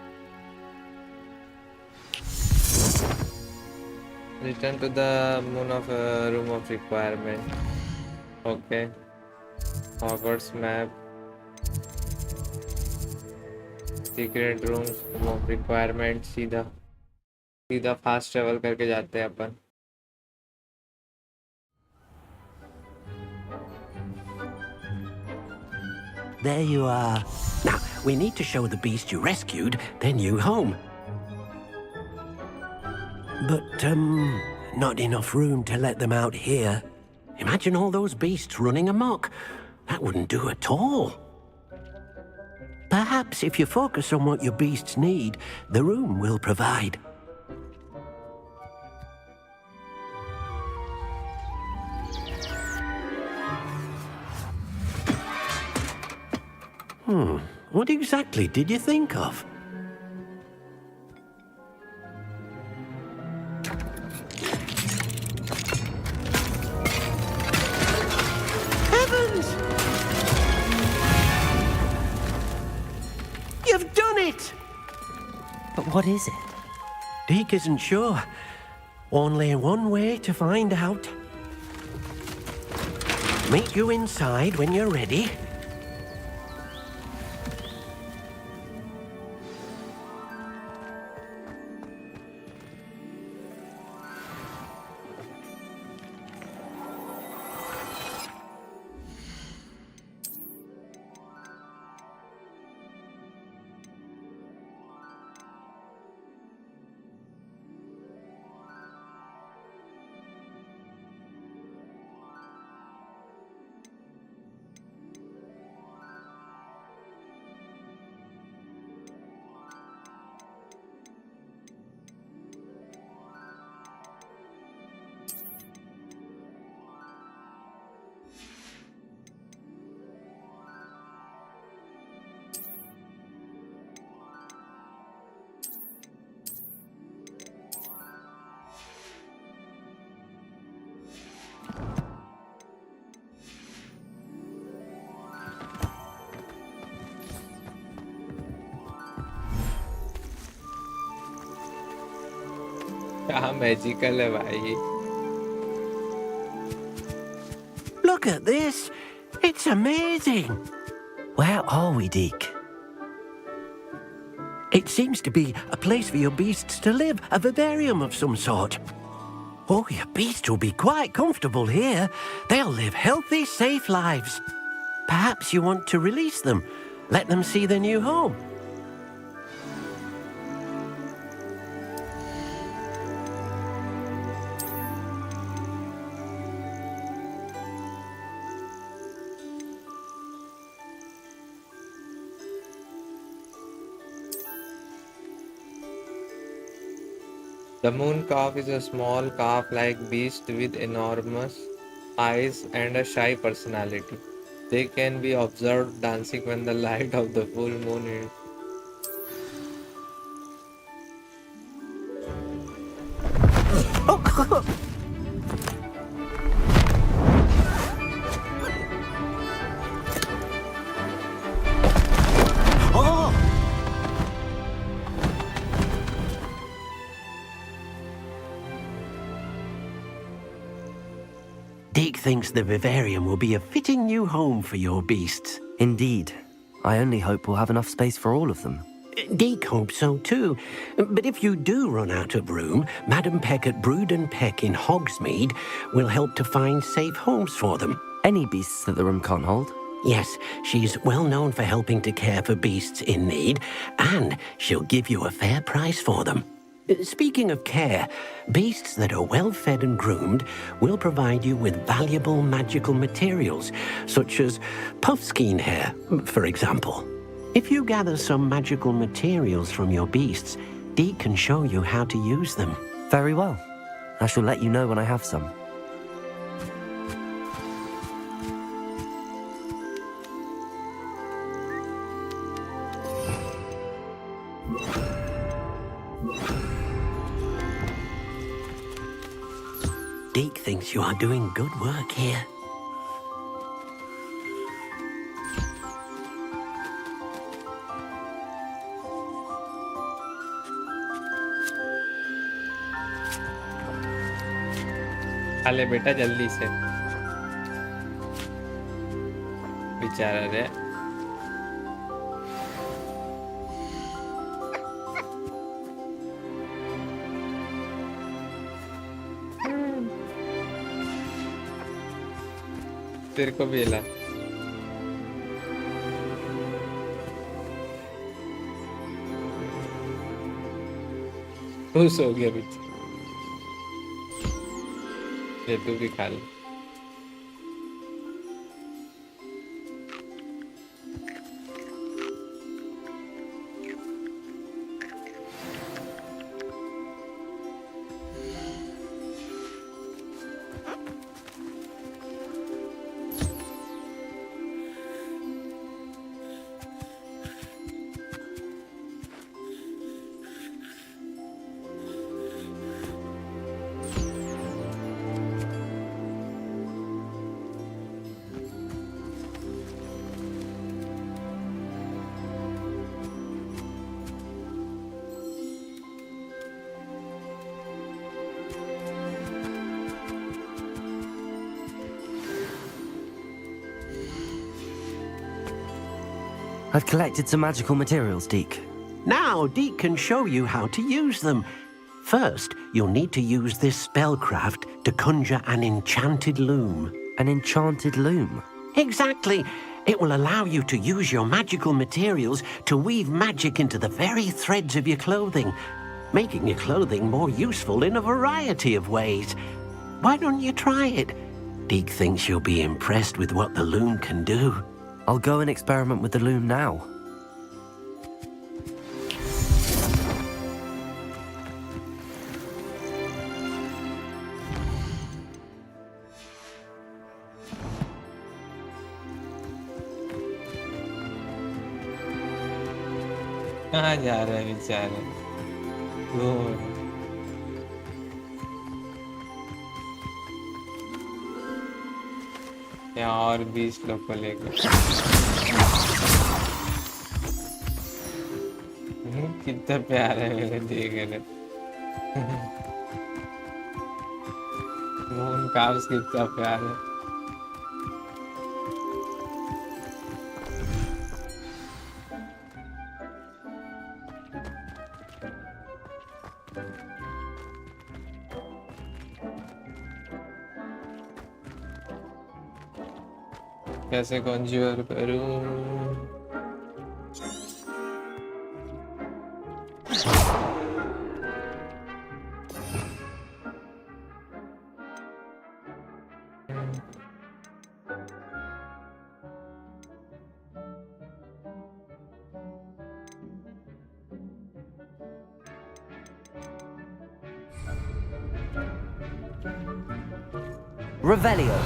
Return to the moon of room of requirement. Okay. Hogwarts map. Secret rooms, room of requirement. सीधा fast travel करके जाते हैं अपन. There you are. Now, we need to show the beast you rescued their new home. But, not enough room to let them out here. Imagine all those beasts running amok. That wouldn't do at all. Perhaps if you focus on what your beasts need, the room will provide. What exactly did you think of? Heavens! You've done it! But what is it? Deek isn't sure. Only one way to find out. Meet you inside when you're ready. क्या magical है भाई. Look at this. It's amazing. Where are we, Deek? It seems to be a place for your beasts to live, a vivarium of some sort. Oh, your beasts will be quite comfortable here. They'll live healthy, safe lives. Perhaps you want to release them. Let them see their new home. The moon calf is a small calf-like beast with enormous eyes and a shy personality. They can be observed dancing when the light of the full moon is. Oh! Deke thinks the vivarium will be a fitting new home for your beasts. Indeed. I only hope we'll have enough space for all of them. Deke hopes so too. But if you do run out of room, Madam Peck at Brood and Peck in Hogsmeade will help to find safe homes for them. Any beasts that the room can't hold? Yes, she's well known for helping to care for beasts in need, and she'll give you a fair price for them. Speaking of care, beasts that are well fed and groomed will provide you with valuable magical materials, such as puffskein hair, for example. If you gather some magical materials from your beasts, Deke can show you how to use them. Very well. I shall let you know when I have some. Deke thinks you are doing good work here. खा ले बेटा जल्दी से बेचारा रे तेरे को भी ला खुश हो गया बेटा ये तू भी खा ले I've collected some magical materials, Deke. Now Deke can show you how to use them. First, you'll need to use this spellcraft to conjure an enchanted loom. An enchanted loom? Exactly. It will allow you to use your magical materials to weave magic into the very threads of your clothing, making your clothing more useful in a variety of ways. Why don't you try it? Deke thinks you'll be impressed with what the loom can do. I'll go and experiment with the loom now. कहाँ जा रहे हैं बेचारे घूम यहाँ और 20 लोग को लेकर कितना प्यारा है मेरे देख रहे मून काव्स कितना प्यार है कैसे conjure करूं? Revelio.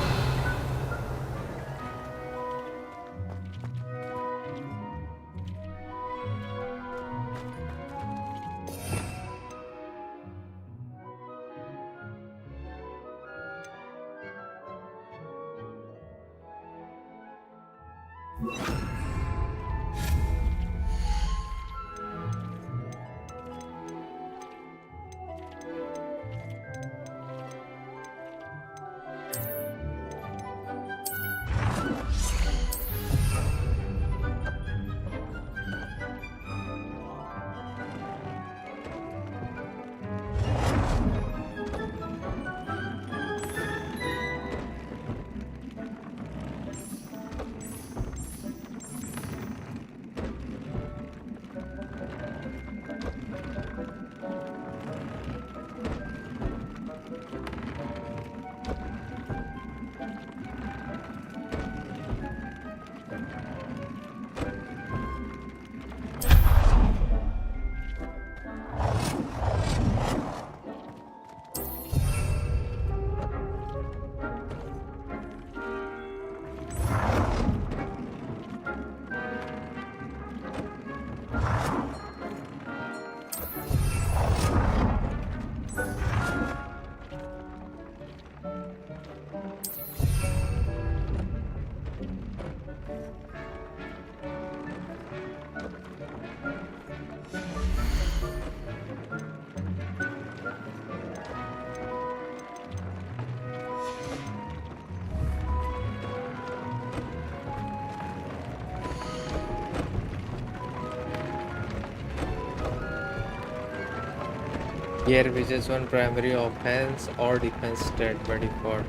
Here which one primary offense or defense stat by default.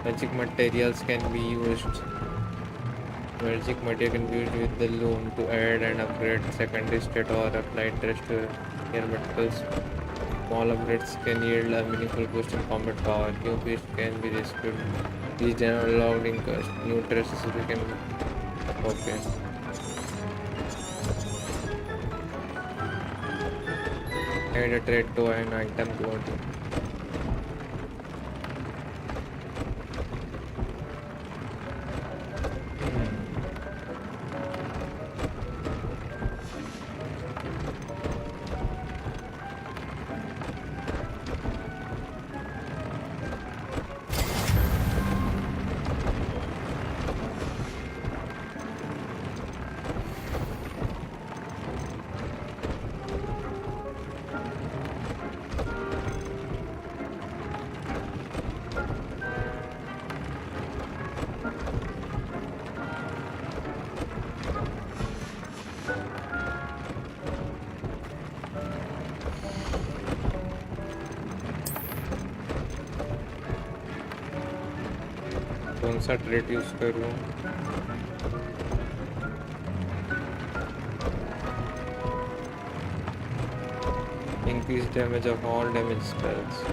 Magic materials can be used. Magic material can be used with the loom to add and upgrade secondary stat or apply interest to your materials. Small upgrades can yield a meaningful boost in combat power. New beasts can be rescued. These are allowed in cost. New traces can. Okay. Add a trait to an item quality. कौन सा trait use करूं? Increase damage of all damage spells.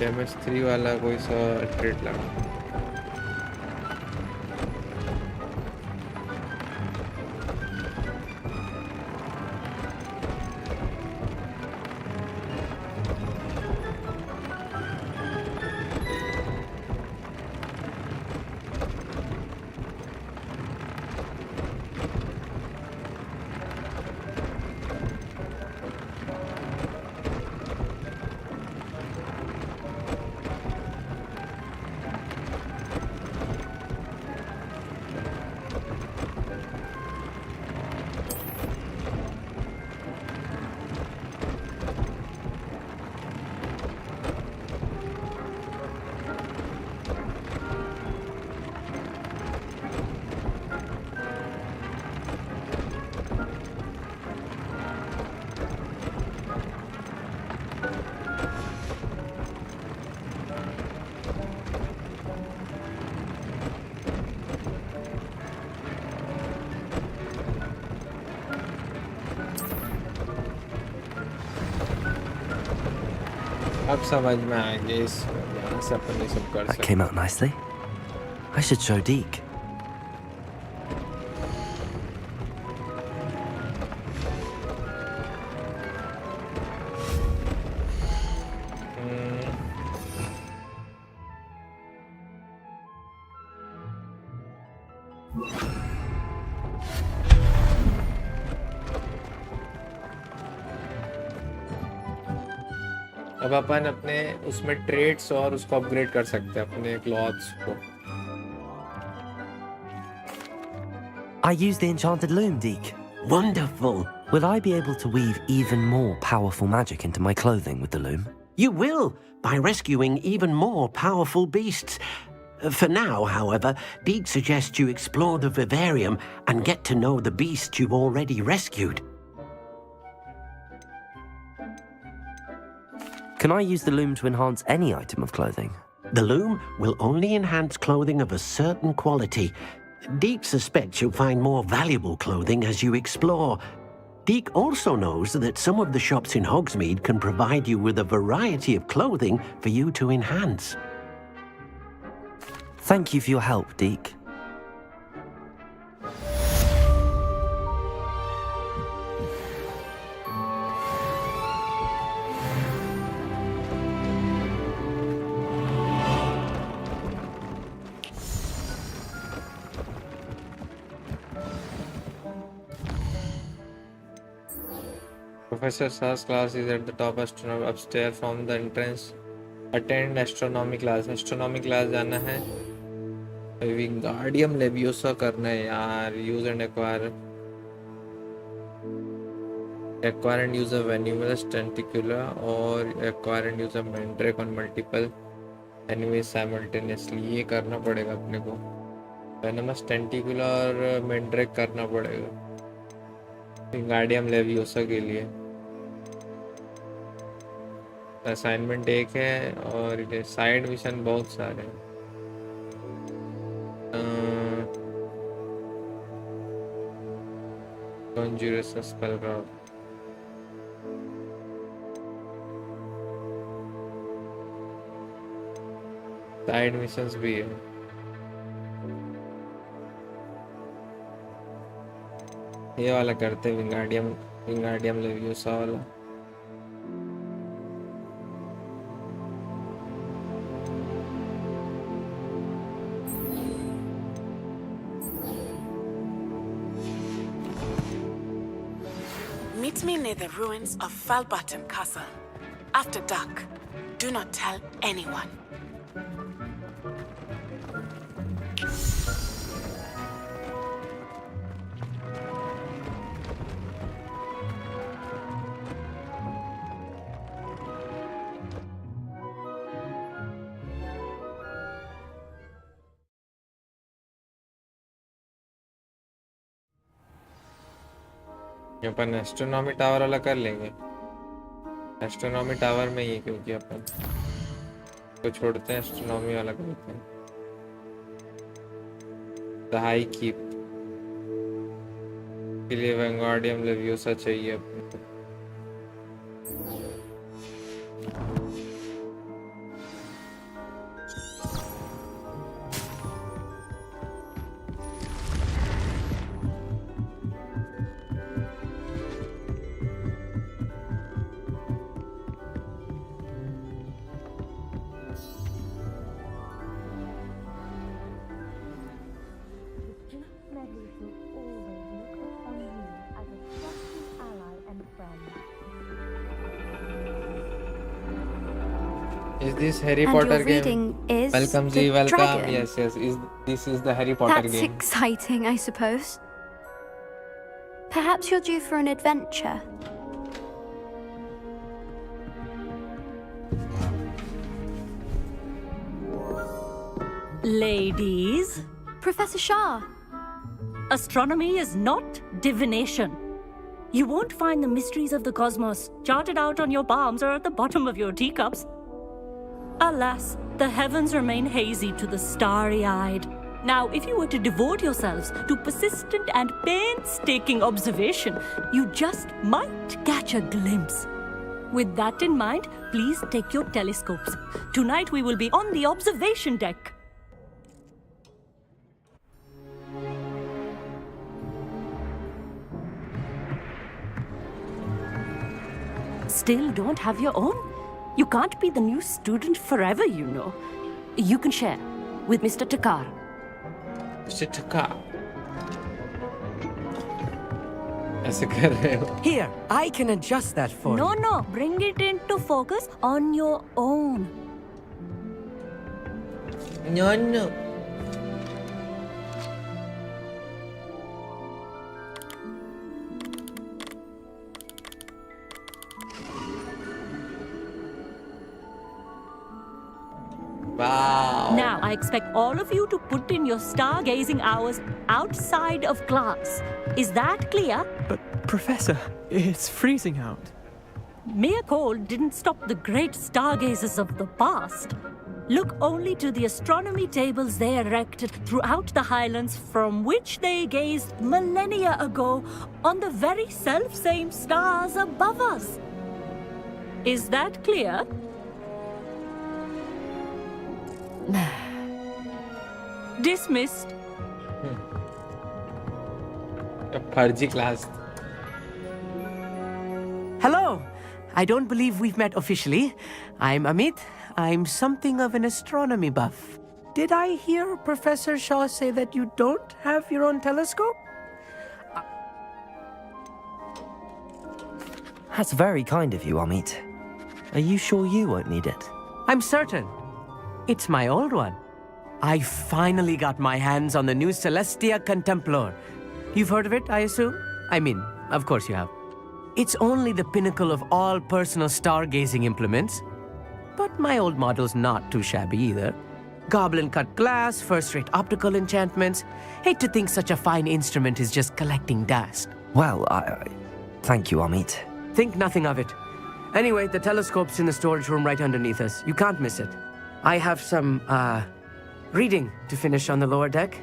Damage 3 वाला कोई सा trait लगा अब समझ में आ गया इस यहाँ से अपन ये सब कर That सकते came out nicely. I should show Deke. अब अपन अपने उसमें ट्रेड्स और उसको अपग्रेड कर सकते हैं अपने क्लॉथ्स को. I use the enchanted loom, Deke. Wonderful. Will I be able to weave even more powerful magic into my clothing with the loom? You will, by rescuing even more powerful beasts. For now, however, Deke suggests you explore the vivarium and get to know the beasts you've already rescued. Can I use the loom to enhance any item of clothing? The loom will only enhance clothing of a certain quality. Deke suspects you'll find more valuable clothing as you explore. Deke also knows that some of the shops in Hogsmeade can provide you with a variety of clothing for you to enhance. Thank you for your help, Deke. Professor Shah's class is at the top astronomy upstairs from the entrance. Attend astronomy class. Astronomy class जाना है. Wingardium Leviosa करना है यार. Use and acquire. Acquire and use a venomous tentacula or acquire and use a mandrake on multiple enemies simultaneously. ये करना पड़ेगा अपने को. Venomous tentacula और mandrake करना पड़ेगा. Wingardium Leviosa के लिए. असाइनमेंट एक है और साइड मिशन बहुत सारे हैं. Conjuration spell craft. Side missions भी है. ये वाला करते विंगार्डियम लेवियोसा वाला. Meet me near the ruins of Falbutton Castle. After dark. Do not tell anyone. Upon astronomy tower वाला कर लेंगे. एस्ट्रोनॉमी टावर में ही क्योंकि अपन को छोड़ते हैं एस्ट्रोनॉमी वाला करते हैं. द हाई कीप के लिए विंगार्डियम लेवियोसा चाहिए अपने को. Is this Harry And Potter your game? reading is Welcome, The G. Welcome. Dragon. Yes. This is the Harry Potter That's game. exciting, I suppose. Perhaps you're due for an adventure. Ladies, Professor Shah. astronomy is not divination. You won't find the mysteries of the cosmos charted out on your palms or at the bottom of your teacups. Alas, the heavens remain hazy to the starry-eyed. Now, if you were to devote yourselves to persistent and painstaking observation, you just might catch a glimpse. With that in mind, please take your telescopes. Tonight we will be on the observation deck. Still don't have your own? You can't be the new student forever, you know. You can share with Mr. Takar. Mr. Takar. ऐसे कर रहे हो? Here, I can adjust that for you. No, bring it into focus on your own. No. Wow. Now, I expect all of you to put in your stargazing hours outside of class. Is that clear? But, Professor, it's freezing out. Mere cold didn't stop the great stargazers of the past. Look only to the astronomy tables they erected throughout the highlands from which they gazed millennia ago on the very self-same stars above us. Is that clear? Dismissed. फर्जी class. Hello. I don't believe we've met officially. I'm Amit. I'm something of an astronomy buff. Did I hear Professor Shaw say that you don't have your own telescope? That's very kind of you, Amit. Are you sure you won't need it? I'm certain. It's my old one. I finally got my hands on the new Celestia Contemplar. You've heard of it, I assume? I mean, of course you have. It's only the pinnacle of all personal stargazing implements. But my old model's not too shabby either. Goblin-cut glass, first-rate optical enchantments. Hate to think such a fine instrument is just collecting dust. Well, thank you, Amit. Think nothing of it. Anyway, the telescope's in the storage room right underneath us. You can't miss it. I have some, reading to finish on the lower deck.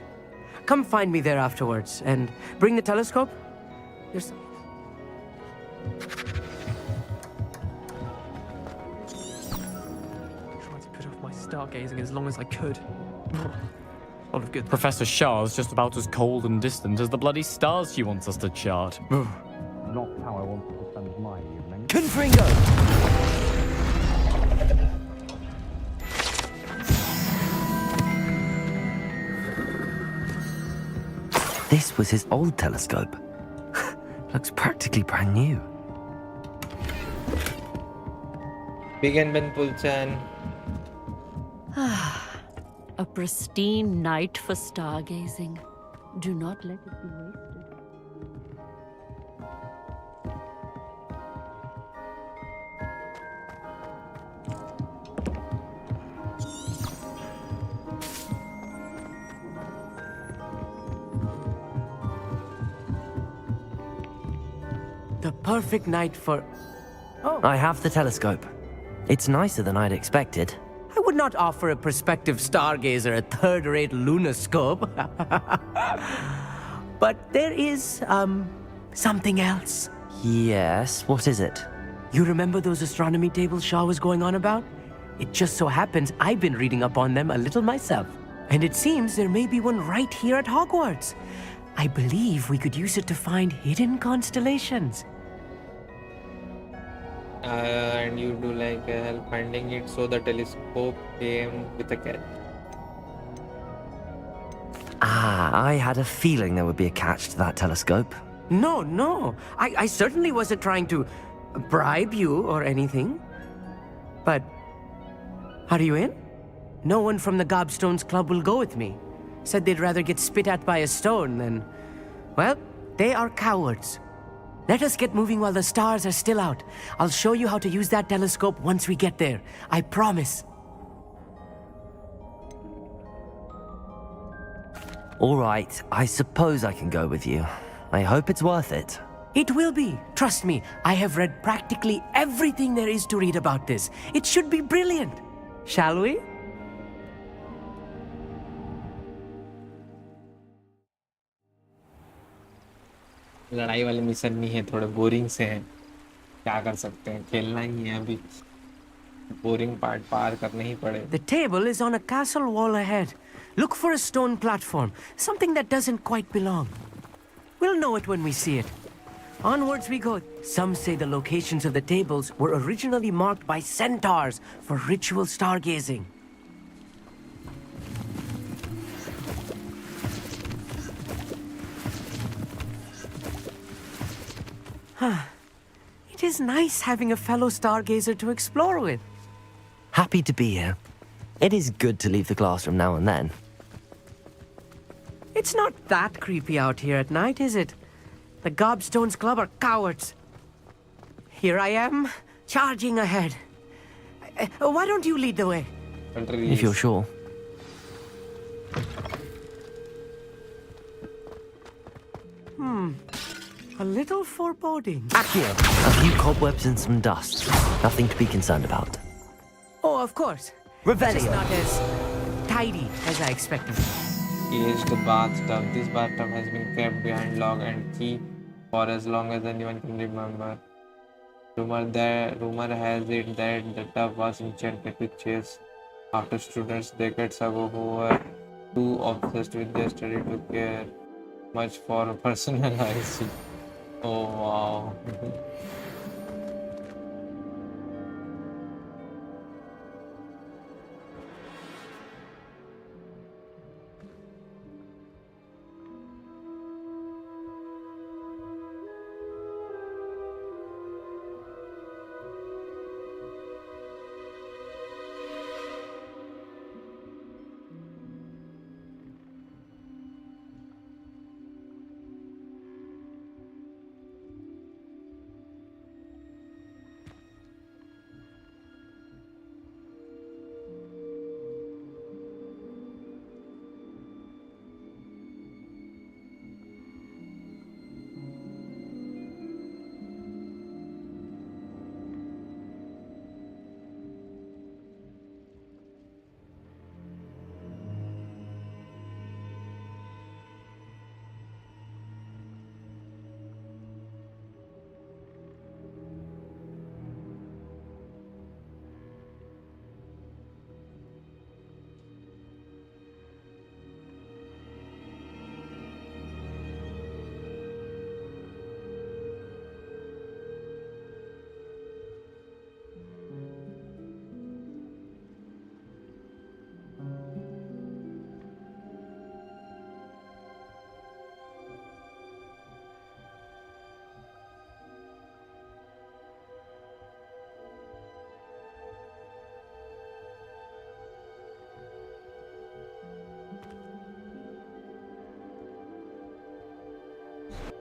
Come find me there afterwards, and bring the telescope. Here's some. Tried to put off my stargazing as long as I could. All of good. Professor Shah's just about as cold and distant as the bloody stars she wants us to chart. Not how I want to spend my evening. Confringo! This was his old telescope. Looks practically brand new. Begin Ben Pulchan. A pristine night for stargazing. Do not let it be wasted. The perfect night for... Oh. I have the telescope. It's nicer than I'd expected. I would not offer a prospective stargazer a third-rate lunoscope. But there is, something else. Yes, what is it? You remember those astronomy tables Shaw was going on about? It just so happens I've been reading up on them a little myself. And it seems there may be one right here at Hogwarts. I believe we could use it to find hidden constellations. And you do like help finding it, so the telescope came with a cat. I had a feeling there would be a catch to that telescope. No. I certainly wasn't trying to bribe you or anything. But are you in? No one from the Gobstones Club will go with me. Said they'd rather get spit at by a stone than... Well, they are cowards. Let us get moving while the stars are still out. I'll show you how to use that telescope once we get there. I promise. All right, I suppose I can go with you. I hope it's worth it. It will be. Trust me, I have read practically everything there is to read about this. It should be brilliant. Shall we? लड़ाई वाले mission नहीं है, थोड़े boring से हैं. क्या कर सकते हैं, खेलना ही है अभी, बोरिंग पार्ट पार करने ही पड़े. The table is on a castle wall ahead. Look for a stone platform, something that doesn't quite belong. We'll know it when we see it. Onwards we go. Some say the locations of the tables were originally marked by centaurs for ritual stargazing. It is nice having a fellow stargazer to explore with. Happy to be here. It is good to leave the classroom now and then. It's not that creepy out here at night, is it? The Gobstones Club are cowards. Here I am, charging ahead. Why don't you lead the way? If you're sure. A little foreboding. Accio! A few cobwebs and some dust. Nothing to be concerned about. Oh, of course. Revelio. Just not as tidy as I expected. Aged bathtub. This bathtub has been kept behind lock and key for as long as anyone can remember. Rumor has it that the tub was enchanted with chairs after students decades ago who were too obsessed with their study to care much for personal hygiene. Oh wow.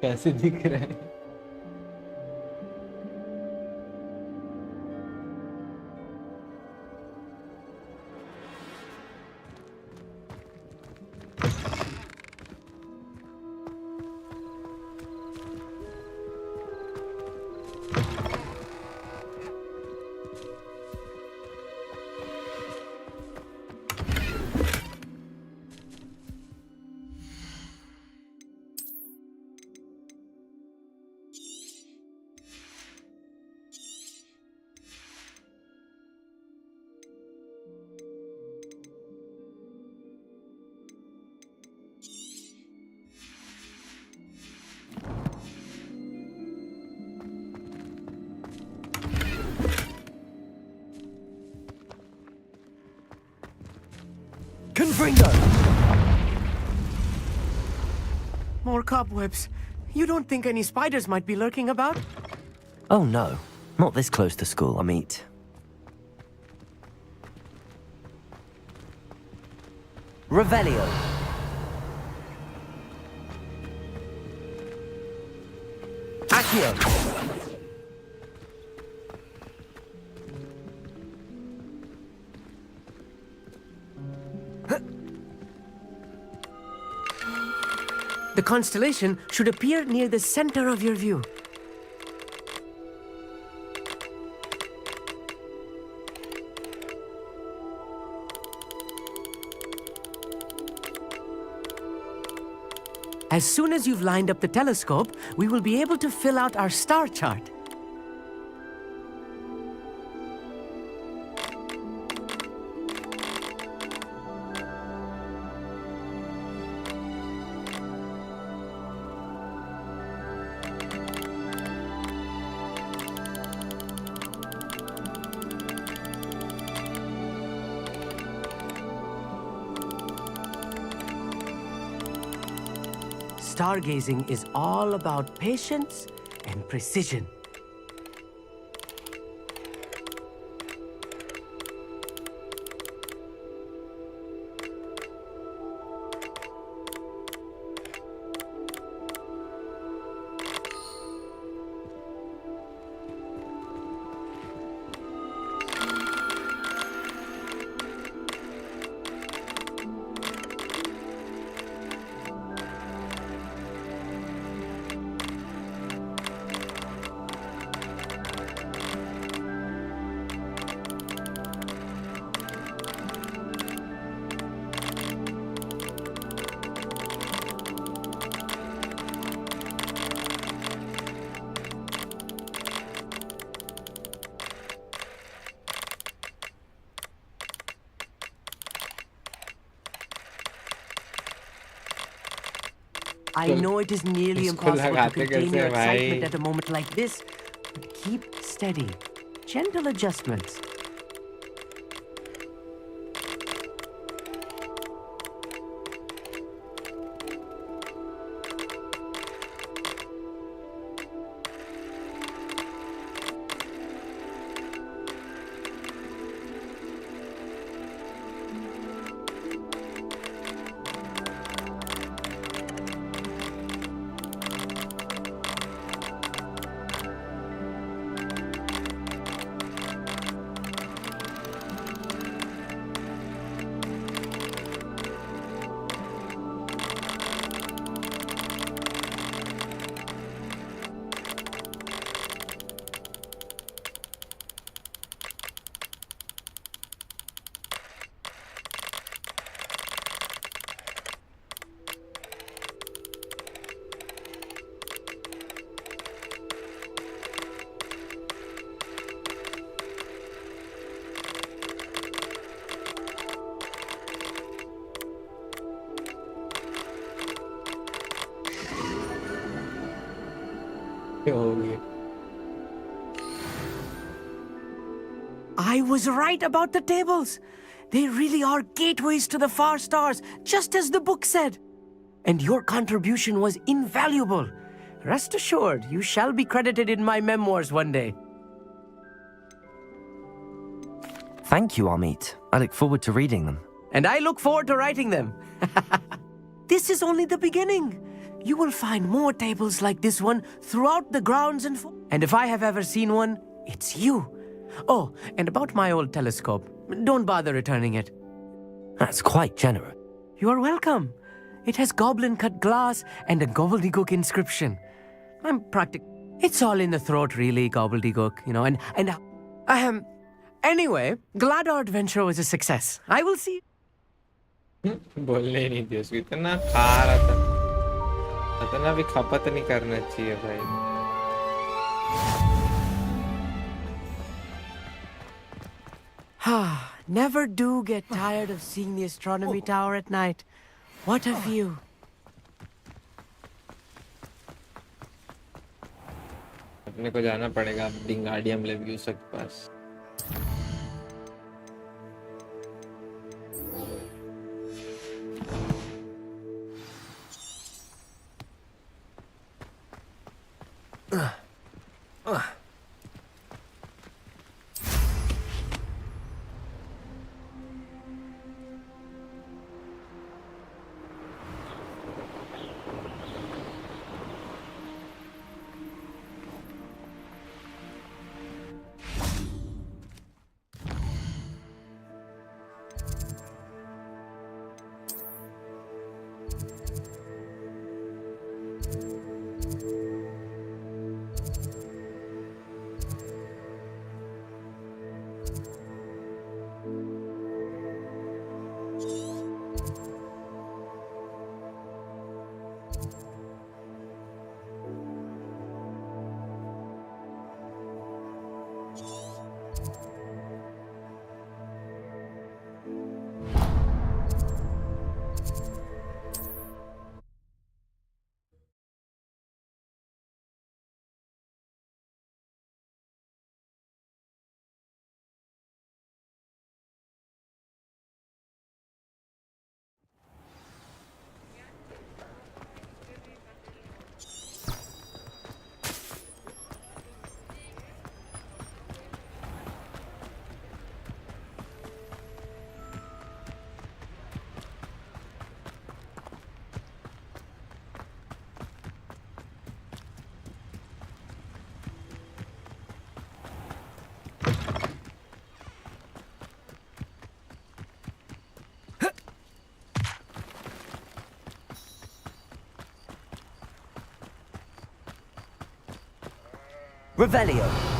कैसे दिख रहे हैं? Confringo! More cobwebs. You don't think any spiders might be lurking about? Oh no, not this close to school, I meet. Revelio. Accio. The constellation should appear near the center of your view. As soon as you've lined up the telescope, we will be able to fill out our star chart. stargazing is all about patience and precision. I know it is nearly impossible to contain your excitement at a moment like this, but keep steady. Gentle adjustments. I was right about the tables. They really are gateways to the far stars, just as the book said. And your contribution was invaluable. Rest assured, you shall be credited in my memoirs one day. Thank you, Amit. I look forward to reading them. And I look forward to writing them. This is only the beginning. You will find more tables like this one throughout the grounds and if I have ever seen one, it's you. Oh, and about my old telescope, don't bother returning it. That's quite generous. You are welcome. It has goblin-cut glass and a gobbledygook inscription. I'm It's all in the throat, really, gobbledygook, you know, and anyway, glad our adventure was a success. I will see. बोलने नहीं दिया उसको इतना खा रहा था इतना भी खपत नहीं करना चाहिए भाई Never do get tired of seeing the astronomy tower at night. What a view. अपने को जाना पड़ेगा डिंगाडियम लेव्यूस के पास Revelio.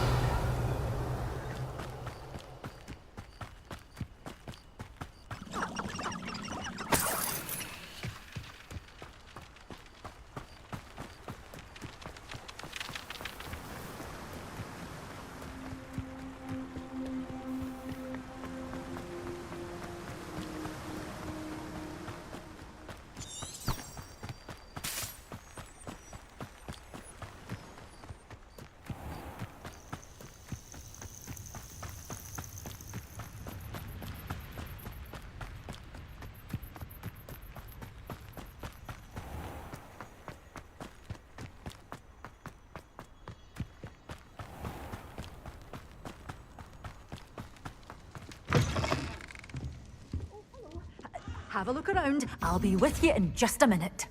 Have a look around. I'll be with you in just a minute.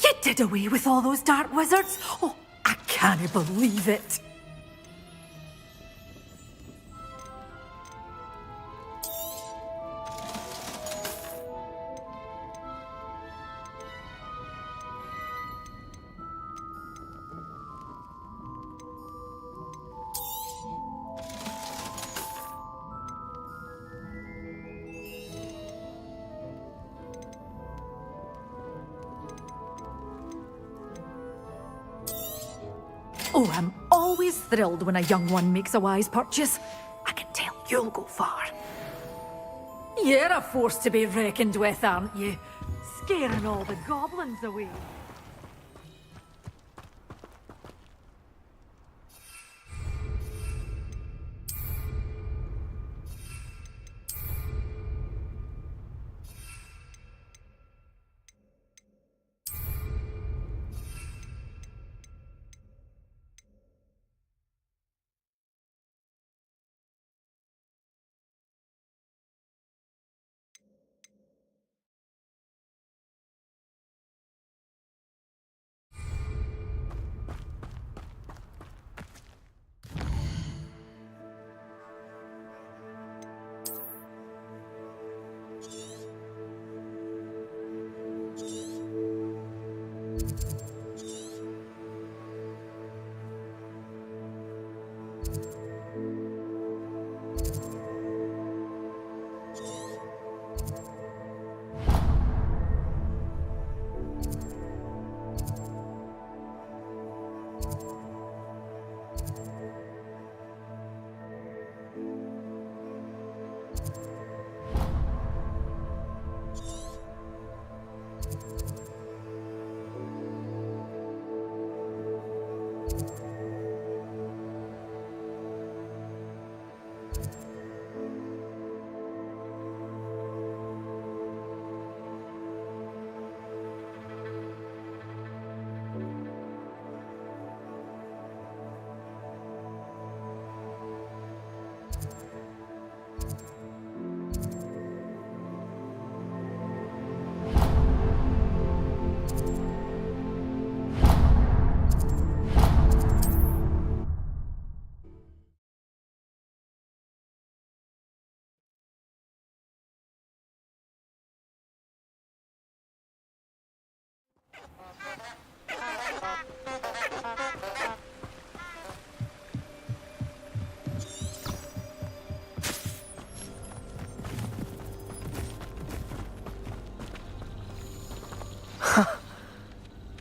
You did away with all those dark wizards? Oh, I can't believe it. Oh, I'm always thrilled when a young one makes a wise purchase. I can tell you'll go far. You're a force to be reckoned with, aren't you? Scaring all the goblins away.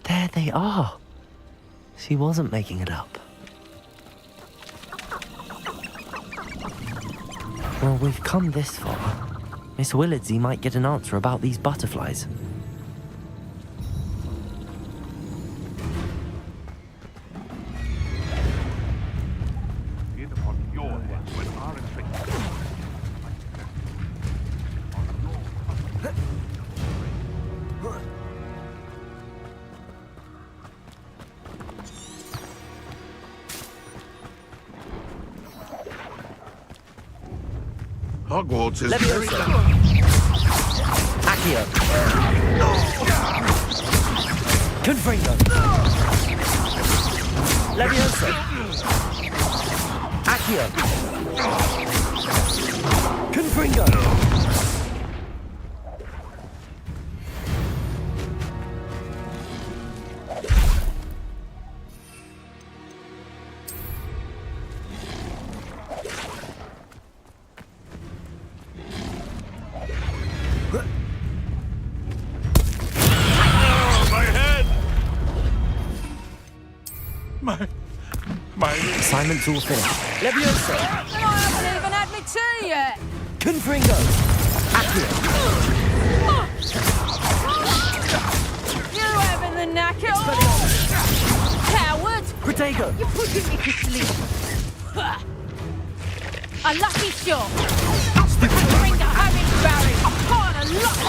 There they are. She wasn't making it up. Well, we've come this far. Miss Willardsey might get an answer about these butterflies. Hogwarts is Leviosa. very... Accio. Confringo. Levioso. Accio. Confringo. My Assignment's all finished. Levioso. I haven't even had my tea yet. Confringo. Accio. You having the knacker? Coward! Protego. You're putting me to sleep. A lucky shot. Finger, Harry Barry. On a luck.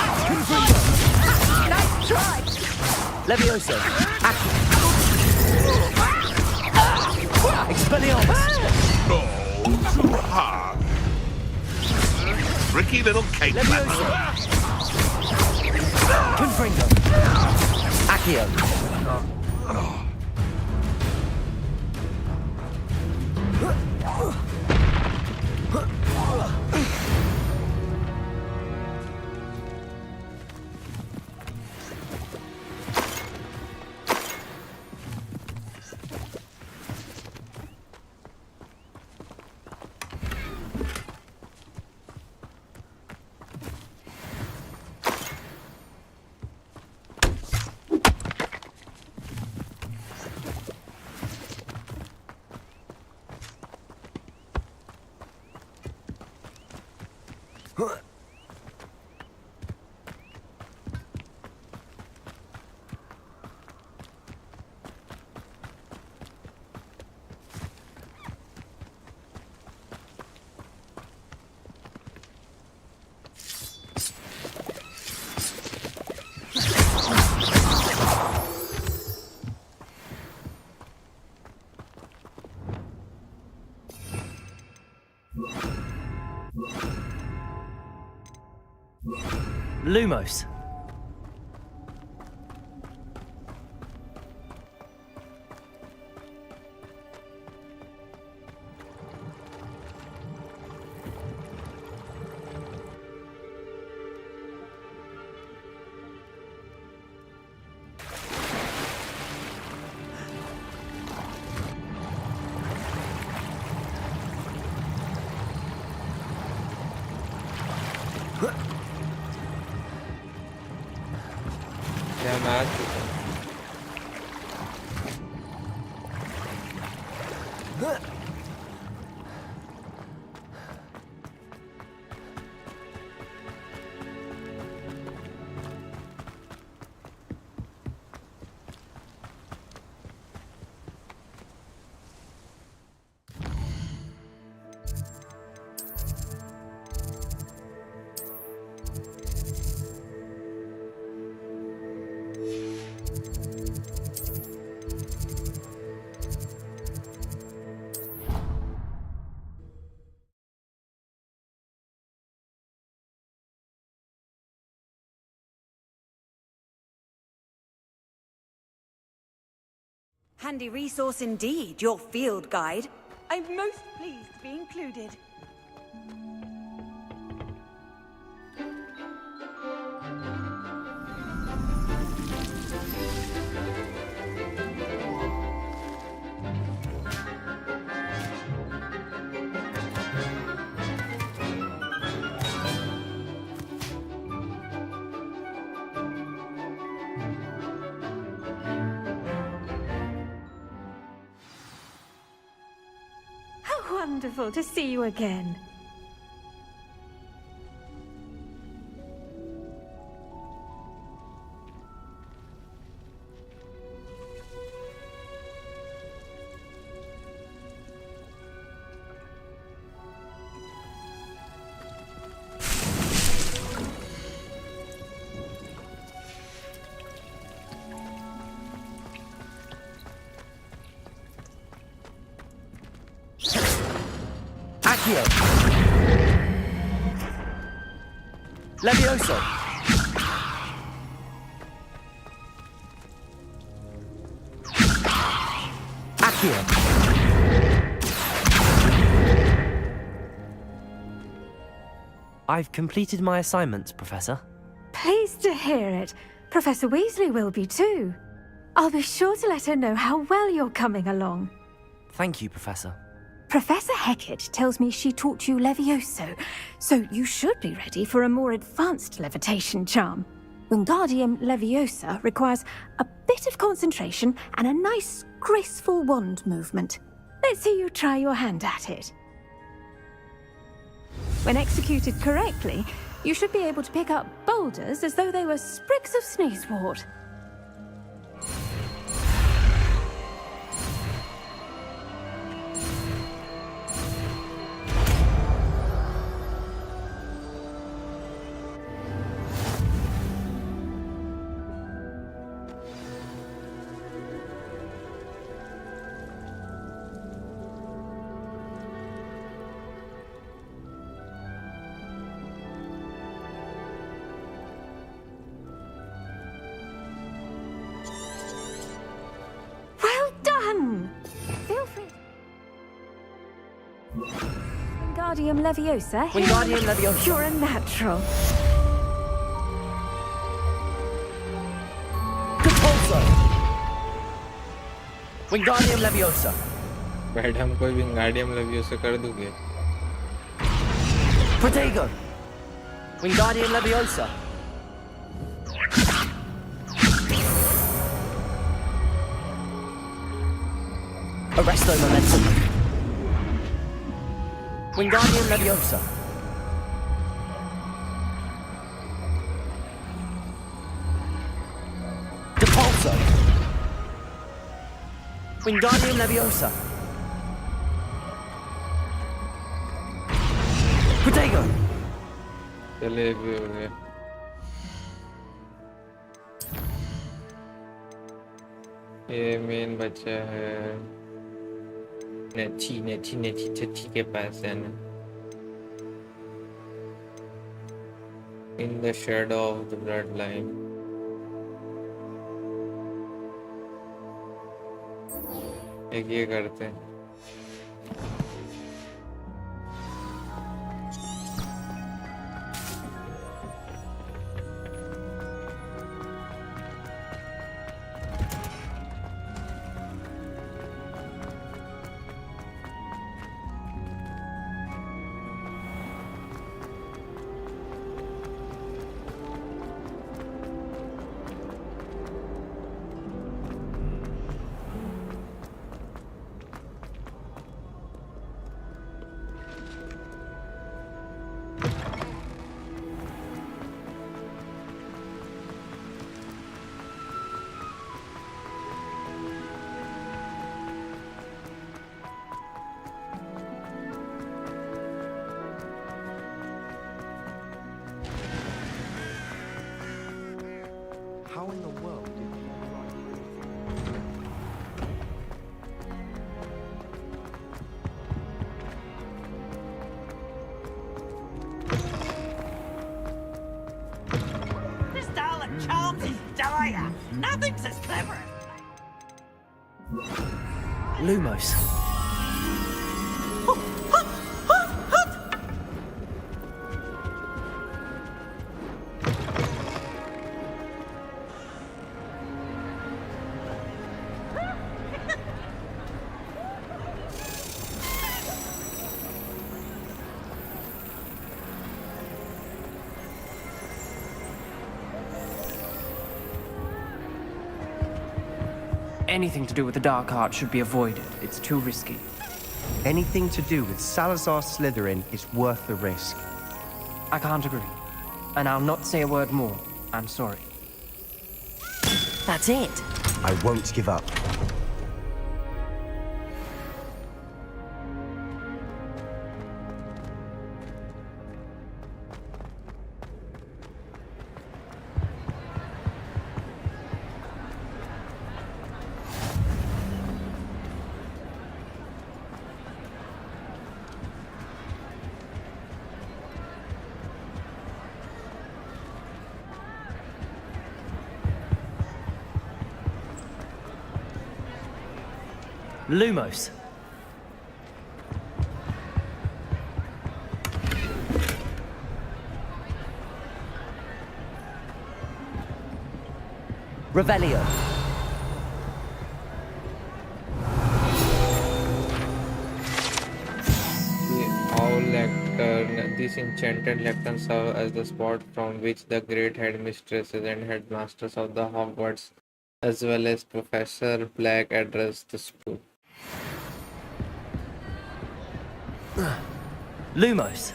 Nice try. Levioso. Accio. Expelliarmus. Oh, too hard. Tricky little cake Levioso. Confringo. Accio. Lumos. Yeah, math. Handy resource indeed, your field guide. I'm most pleased to be included. Wonderful to see you again. Accio. Levioso. Here. I've completed my assignments, Professor. Pleased to hear it. Professor Weasley will be too. I'll be sure to let her know how well you're coming along. Thank you, Professor. Professor Hecat tells me she taught you Levioso, so you should be ready for a more advanced levitation charm. Wingardium Leviosa requires a bit of concentration and a nice, graceful wand movement. Let's see you try your hand at it. When executed correctly, you should be able to pick up boulders as though they were sprigs of sneezewort. Feel free. Wingardium Leviosa. Wingardium Leviosa. You're a natural. Repulsor. Wingardium Leviosa. Madam कोई Wingardium leviosa कर दोगे? Protego. Wingardium Leviosa. Arresto Momentum. Wingardium Leviosa. Depulso. Wingardium Leviosa. Protego. चले भी हो गए. ये main बच्चा है. नेची के पास है ना. In the shadow of the bloodline. एक ये करते हैं. How in the world did you This style of charms is dire. Nothing's as clever as... Lumos. Anything to do with the dark art should be avoided. It's too risky. Anything to do with Salazar Slytherin is worth the risk. I can't agree. And I'll not say a word more. I'm sorry. That's it. I won't give up. Lumos. Revelio. This enchanted lectern serve as the spot from which the great headmistresses and headmasters of the Hogwarts, as well as Professor Black, address the school. Lumos.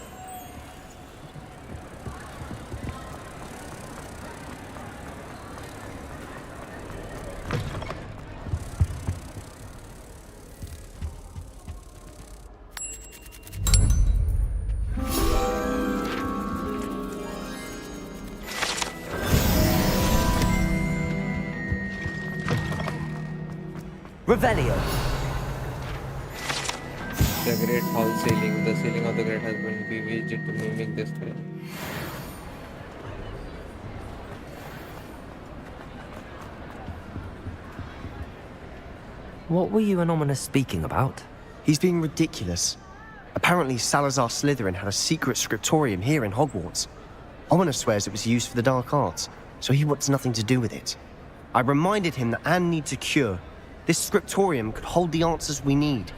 Revelio. The great hall ceiling. The ceiling of the great has been bewitched to mimic this film. What were you and Ominous speaking about? He's being ridiculous. Apparently Salazar Slytherin had a secret scriptorium here in Hogwarts. Ominous swears it was used for the dark arts, so he wants nothing to do with it. I reminded him that Anne needs a cure. This scriptorium could hold the answers we need.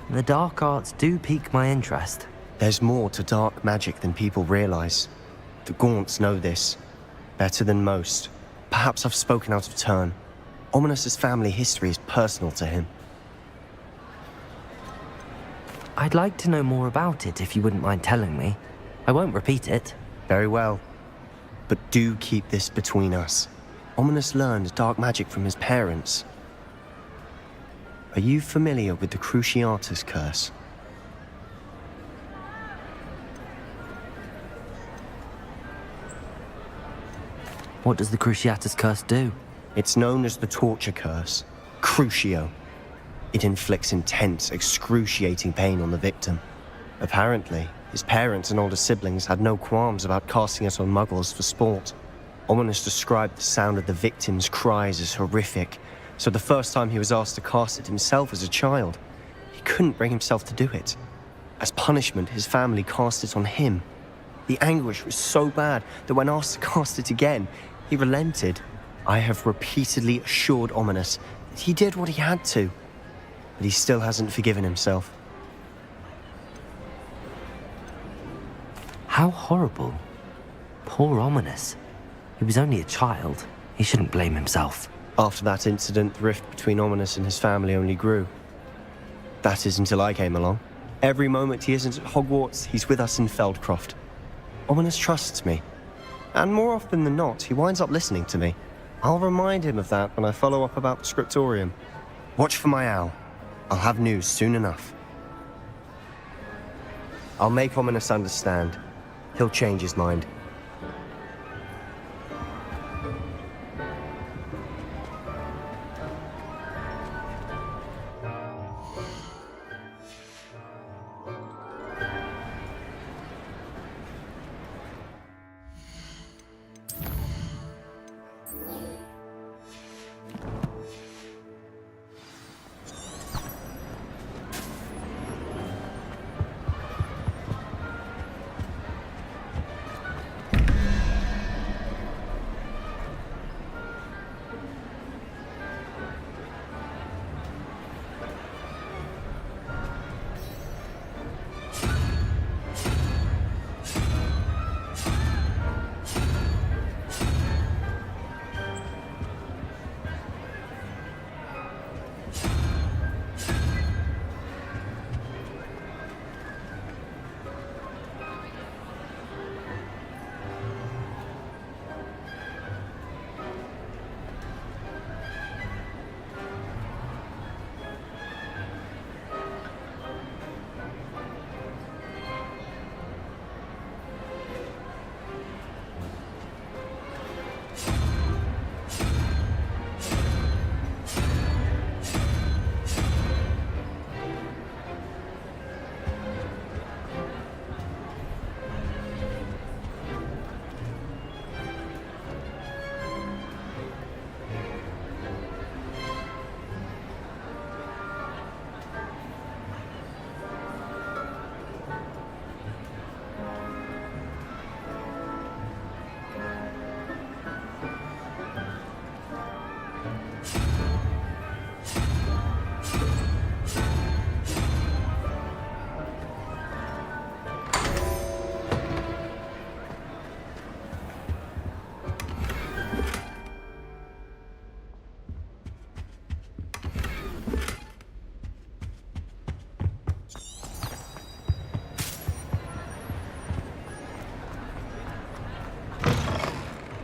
The dark arts do pique my interest. There's more to dark magic than people realize. The Gaunts know this. Better than most. Perhaps I've spoken out of turn. Ominous's family history is personal to him. I'd like to know more about it if you wouldn't mind telling me. I won't repeat it. Very well. But do keep this between us. Ominous learned dark magic from his parents. Are you familiar with the Cruciatus curse? What does the Cruciatus curse do? It's known as the torture curse. Crucio. It inflicts intense, excruciating pain on the victim. Apparently, his parents and older siblings had no qualms about casting it on muggles for sport. Ominous described the sound of the victim's cries as horrific, so the first time he was asked to cast it himself as a child, he couldn't bring himself to do it. As punishment, his family cast it on him. The anguish was so bad that when asked to cast it again, he relented. I have repeatedly assured Ominous that he did what he had to, but he still hasn't forgiven himself. How horrible. Poor Ominous. He was only a child. He shouldn't blame himself. After that incident, the rift between Ominous and his family only grew. That is until I came along. Every moment he isn't at Hogwarts, he's with us in Feldcroft. Ominous trusts me. And more often than not, he winds up listening to me. I'll remind him of that when I follow up about the scriptorium. Watch for my owl. I'll have news soon enough. I'll make Ominous understand. He'll change his mind.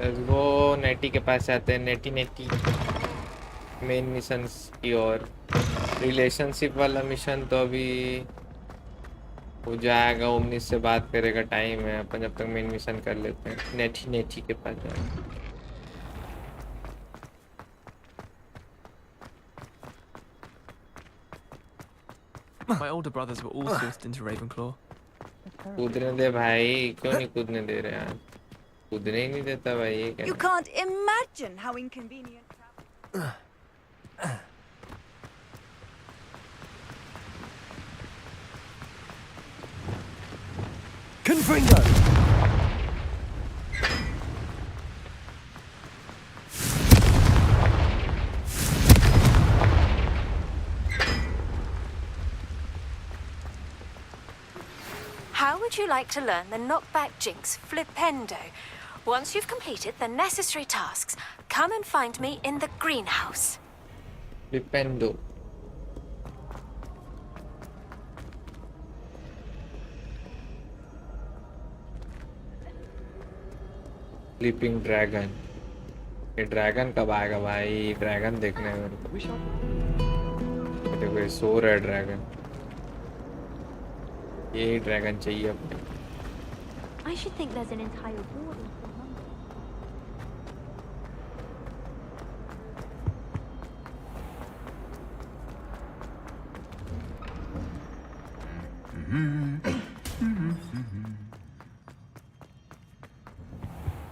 Let's go Netty के पास जाते हैं। नेटी नेटी main mission की और relationship वाला mission तो अभी हो जाएगा। 19 से बात करेगा, टाइम है। अपन जब तक मेन मिशन कर लेते हैं। नेटी नेटी के पास जाएंगे। My older brothers were all forced into Ravenclaw. कूदने दे भाई, क्यों नहीं कूदने दे रहे यार? कूदने ही नहीं देता भाई, ये क्या You can't imagine how inconvenient. Confringo! How would you like to learn the knockback jinx flipendo? Once you've completed the necessary tasks, come and find me in the greenhouse. Flipendo. Sleeping dragon. ये dragon कब आएगा भाई? Dragon देखने में देखो, ये सो रहा है ड्रैगन। ये ड्रैगन चाहिए अपने। I should think there's an entire ward in London.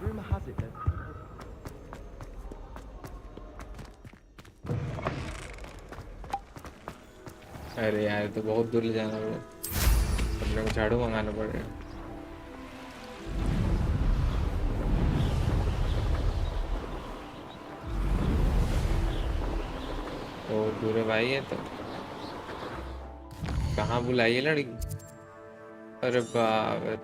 Rumor has it that अरे यार, तो बहुत दूर ले जाना पड़ेगा। अपने को झाड़ू मंगाना पड़ेगा। ओ दूर है भाई, ये तो कहाँ बुलाई है लड़की? अरे बाप रे,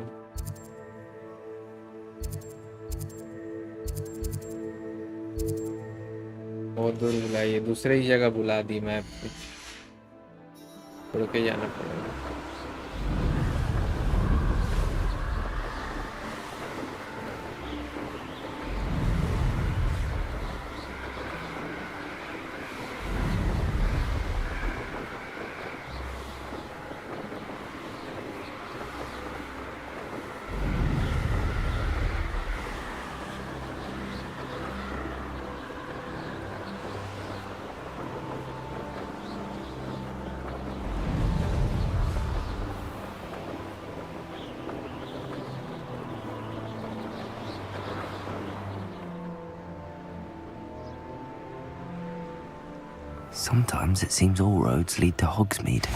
बहुत दूर बुलाई है। दूसरे ही जगह बुला दी मैप पे। उड़ के जाना पड़ेगा। Sometimes it seems all roads lead to Hogsmeade.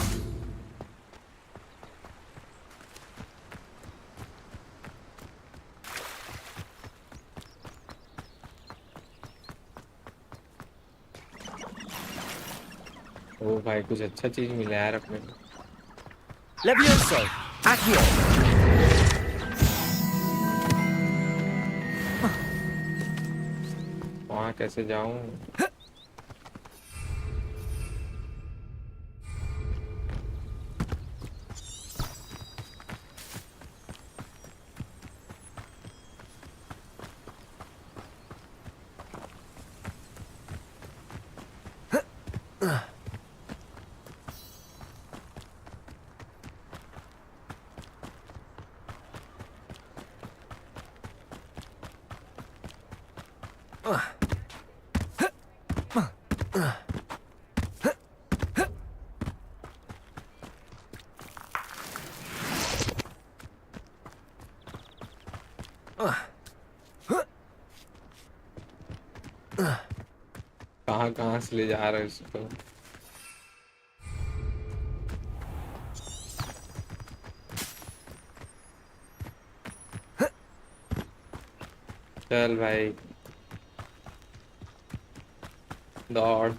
ओ भाई, कुछ अच्छा चीज मिला यार अपने को। Levioso! Accio! वहाँ कैसे जाऊँ? कहाँ से ले जा रहा है इसको? चल भाई, दौड़।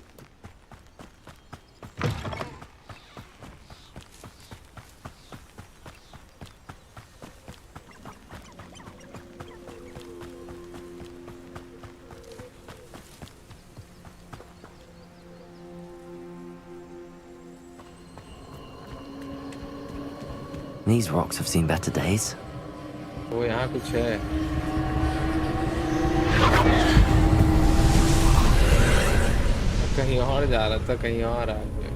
These rocks have seen better days. वो यहाँ कुछ है। कहीं और जा रहा था, कहीं और आ गया।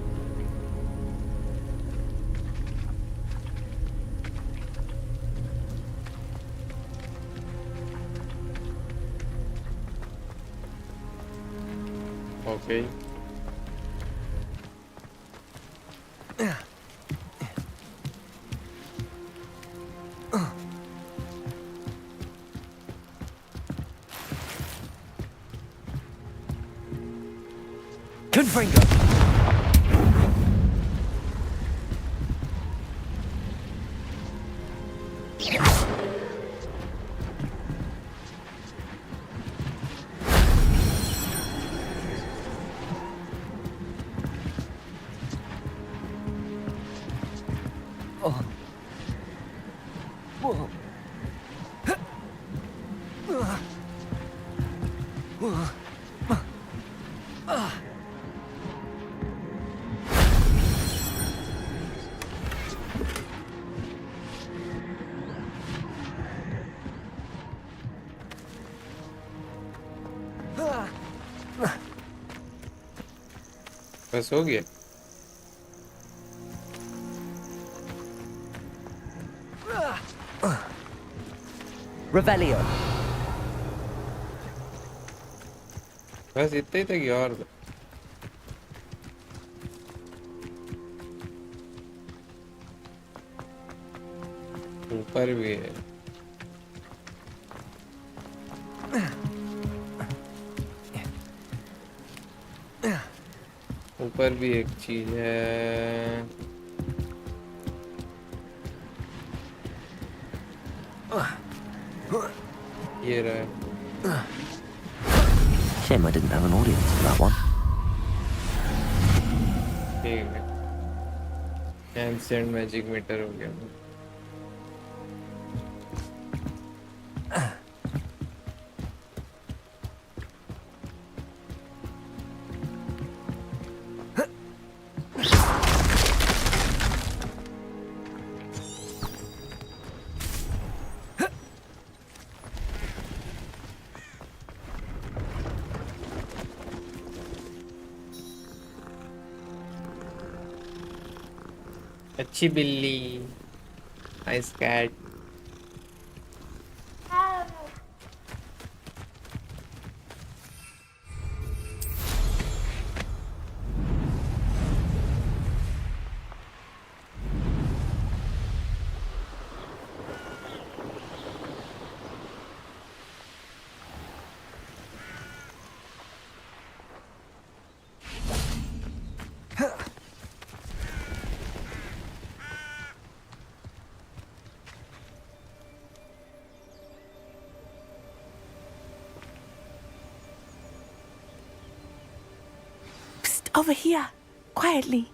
Okay. Confringo! बस हो गया। Revelio. बस इतना ही था कि और ऊपर भी है। ऊपर भी एक चीज है। ये रहा। Shame I didn't have an audience for that one. ठीक है। एंसेंट मैजिक मीटर हो गया। अच्छी बिल्ली, nice cat. Over here, quietly.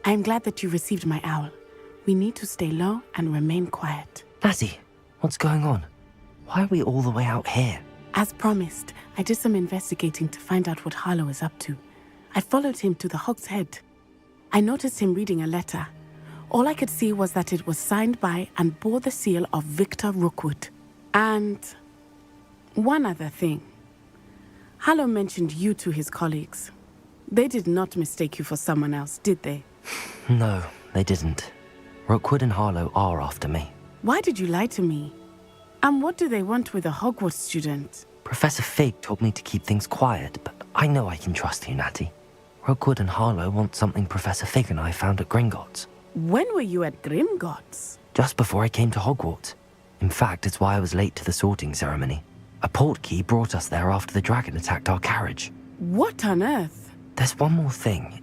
I am glad that you received my owl. We need to stay low and remain quiet. Lassie, what's going on? Why are we all the way out here? As promised, I did some investigating to find out what Harlow is up to. I followed him to the Hog's Head. I noticed him reading a letter. All I could see was that it was signed by and bore the seal of Victor Rookwood. And one other thing. Harlow mentioned you to his colleagues. They did not mistake you for someone else, did they? No, they didn't. Rookwood and Harlow are after me. Why did you lie to me? And what do they want with a Hogwarts student? Professor Fig told me to keep things quiet, but I know I can trust you, Natty. Rookwood and Harlow want something Professor Fig and I found at Gringotts. When were you at Gringotts? Just before I came to Hogwarts. In fact, it's why I was late to the sorting ceremony. A portkey brought us there after the dragon attacked our carriage. What on earth? There's one more thing.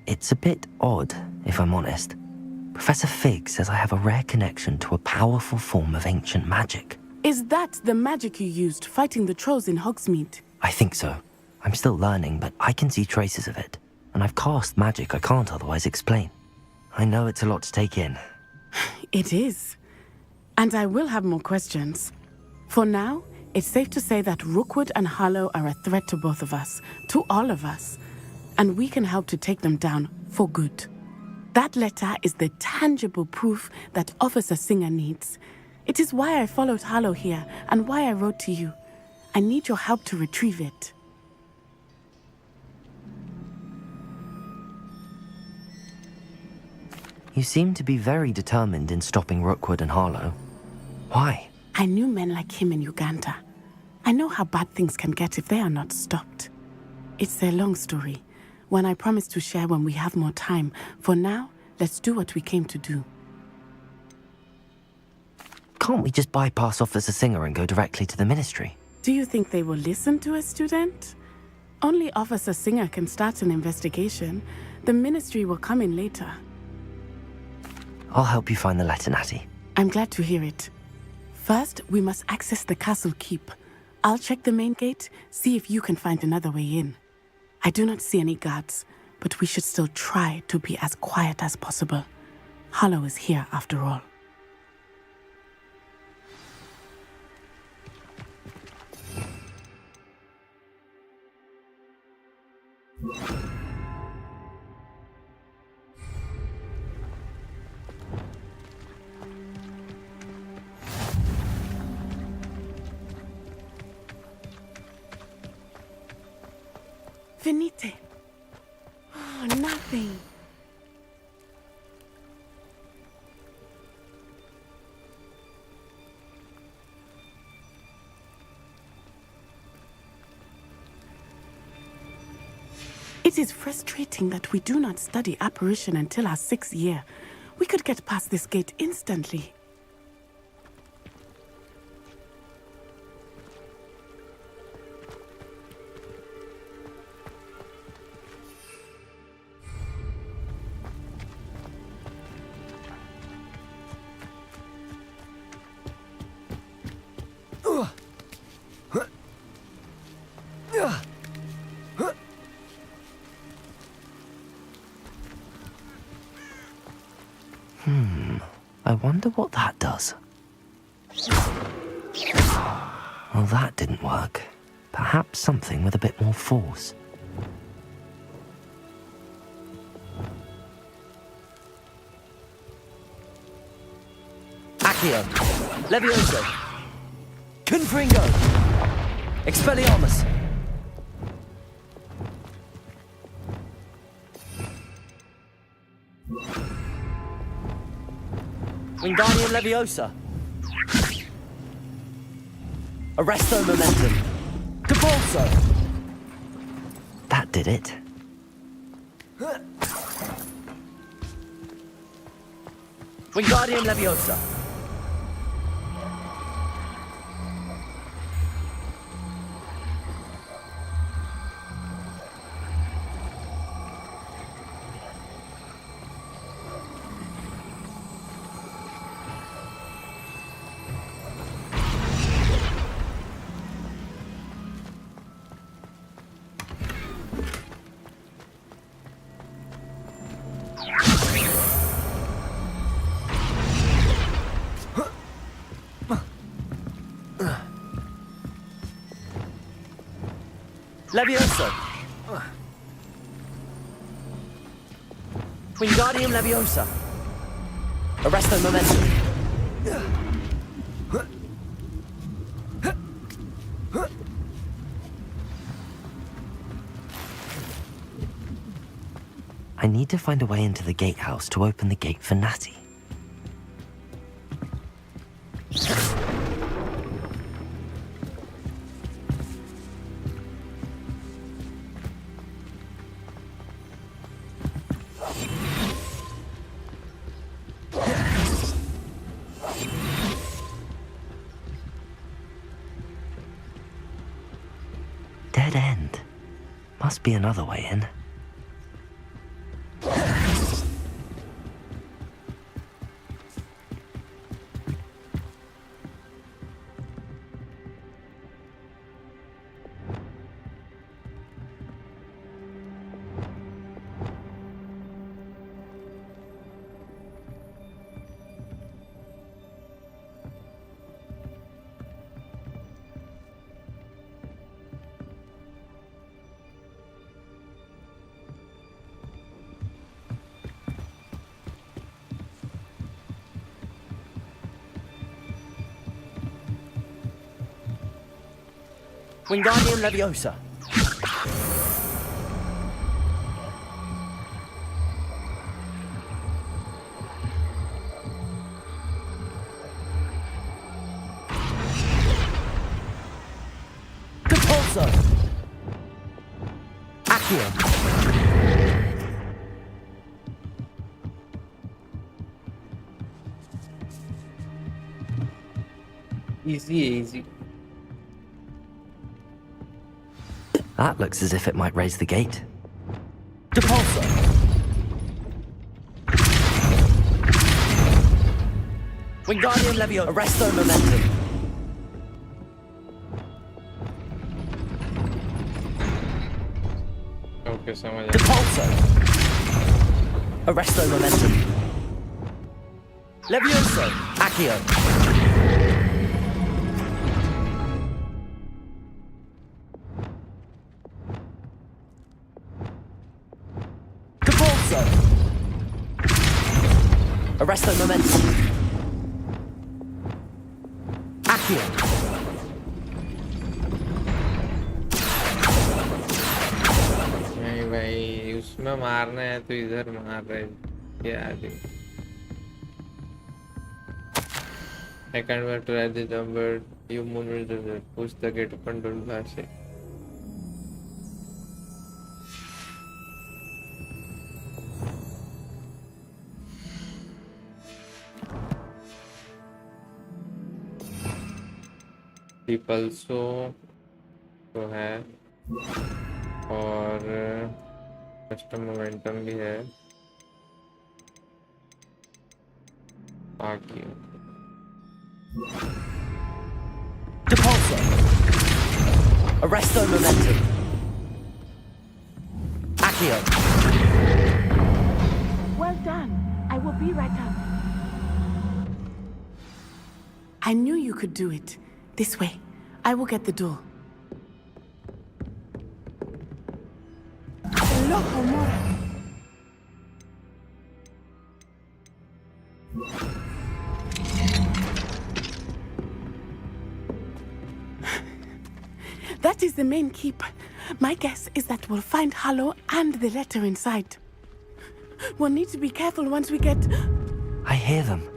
It's a bit odd, if I'm honest. Professor Fig says I have a rare connection to a powerful form of ancient magic. Is that the magic you used fighting the trolls in Hogsmeade? I think so. I'm still learning, but I can see traces of it. And I've cast magic I can't otherwise explain. I know it's a lot to take in. It is. And I will have more questions. For now, it's safe to say that Rookwood and Harlow are a threat to both of us, to all of us. And we can help to take them down for good. That letter is the tangible proof that Officer Singer needs. It is why I followed Harlow here and why I wrote to you. I need your help to retrieve it. You seem to be very determined in stopping Rookwood and Harlow. Why? I knew men like him in Uganda. I know how bad things can get if they are not stopped. It's a long story, one I promise to share when we have more time. For now, let's do what we came to do. Can't we just bypass Officer Singer and go directly to the Ministry? Do you think they will listen to a student? Only Officer Singer can start an investigation. The Ministry will come in later. I'll help you find the letter, Natty. I'm glad to hear it. First, we must access the castle keep. I'll check the main gate, see if you can find another way in. I do not see any guards, but we should still try to be as quiet as possible. Harlow is here after all. Venite. Oh, nothing. It is frustrating that we do not study apparition until our 6th year. We could get past this gate instantly. I wonder what that does. Well, that didn't work. Perhaps something with a bit more force. Accio, Levioso, Confringo, Expelliarmus. Wingardium Leviosa. Arresto Momentum. Capulso. That did it. Wingardium Leviosa. Levioso. Wingardium Leviosa. Arresto Momentum. I need to find a way into the gatehouse to open the gate for Natty. Dead end. Must be another way in. Wingardium Leviosa. Easy. That looks as if it might raise the gate. Depulso! Wingardium Leviosa! Arresto Momentum! Okay, समझ आया. Depulso! Arresto Momentum! Levioso! Accio! Depulso! Arresto Momentum! Accio! नहीं भाई उसमें मारना है तो इधर मार रहे क्या आदमी. I can't wait to ride the jumper. You moon will do it. Push the gate open, don't blast it. Repulso तो है और कस्टम मोमेंटम भी है. बाकी Depulso! Arresto Momentum! Accio! Well done. I will be right up. I knew you could do it. This way. I will get the door. Loco Mora. That is the main keep. My guess is that we'll find Harlow and the letter inside. We'll need to be careful once we get... I hear them.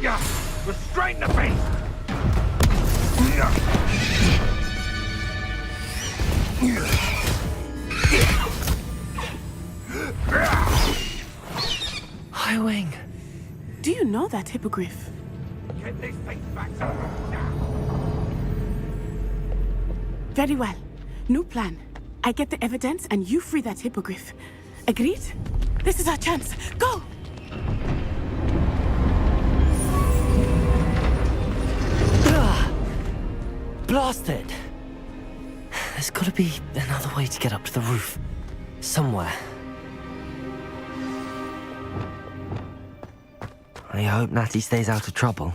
Yeah, restrain the beast! Highwing. Do you know that hippogriff? Get this thing back now! Very well. New plan. I get the evidence and you free that hippogriff. Agreed? This is our chance. Go! Blasted! There's got to be another way to get up to the roof. Somewhere. I hope Natty stays out of trouble.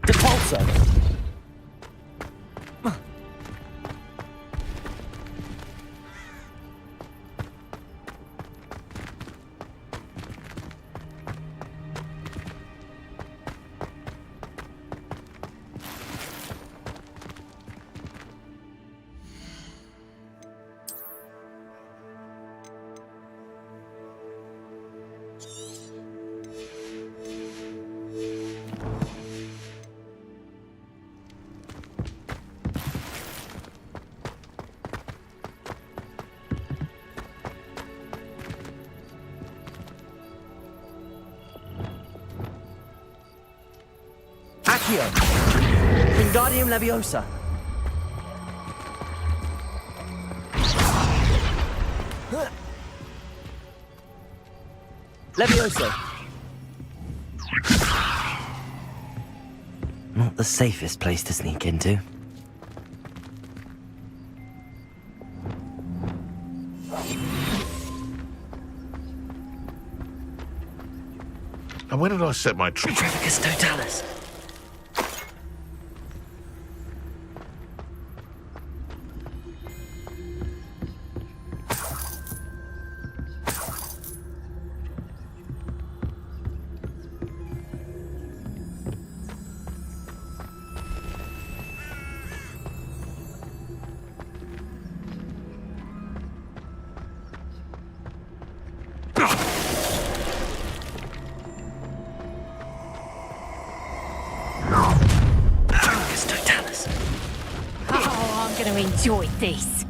Depulso! Accio! Wingardium Leviosa! Leviosa! Not the safest place to sneak into. And when did I set my Trevicus Totalis. Oh, I'm going to enjoy this.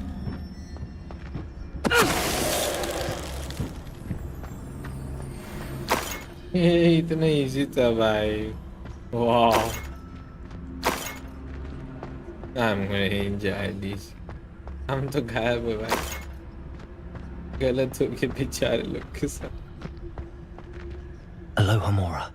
ये इतना easy था भाई. Wow. I'm gonna enjoy this. हम तो गायब है भाई. गलत हो गए बेचारे लोग के साथ. Aloha Mora.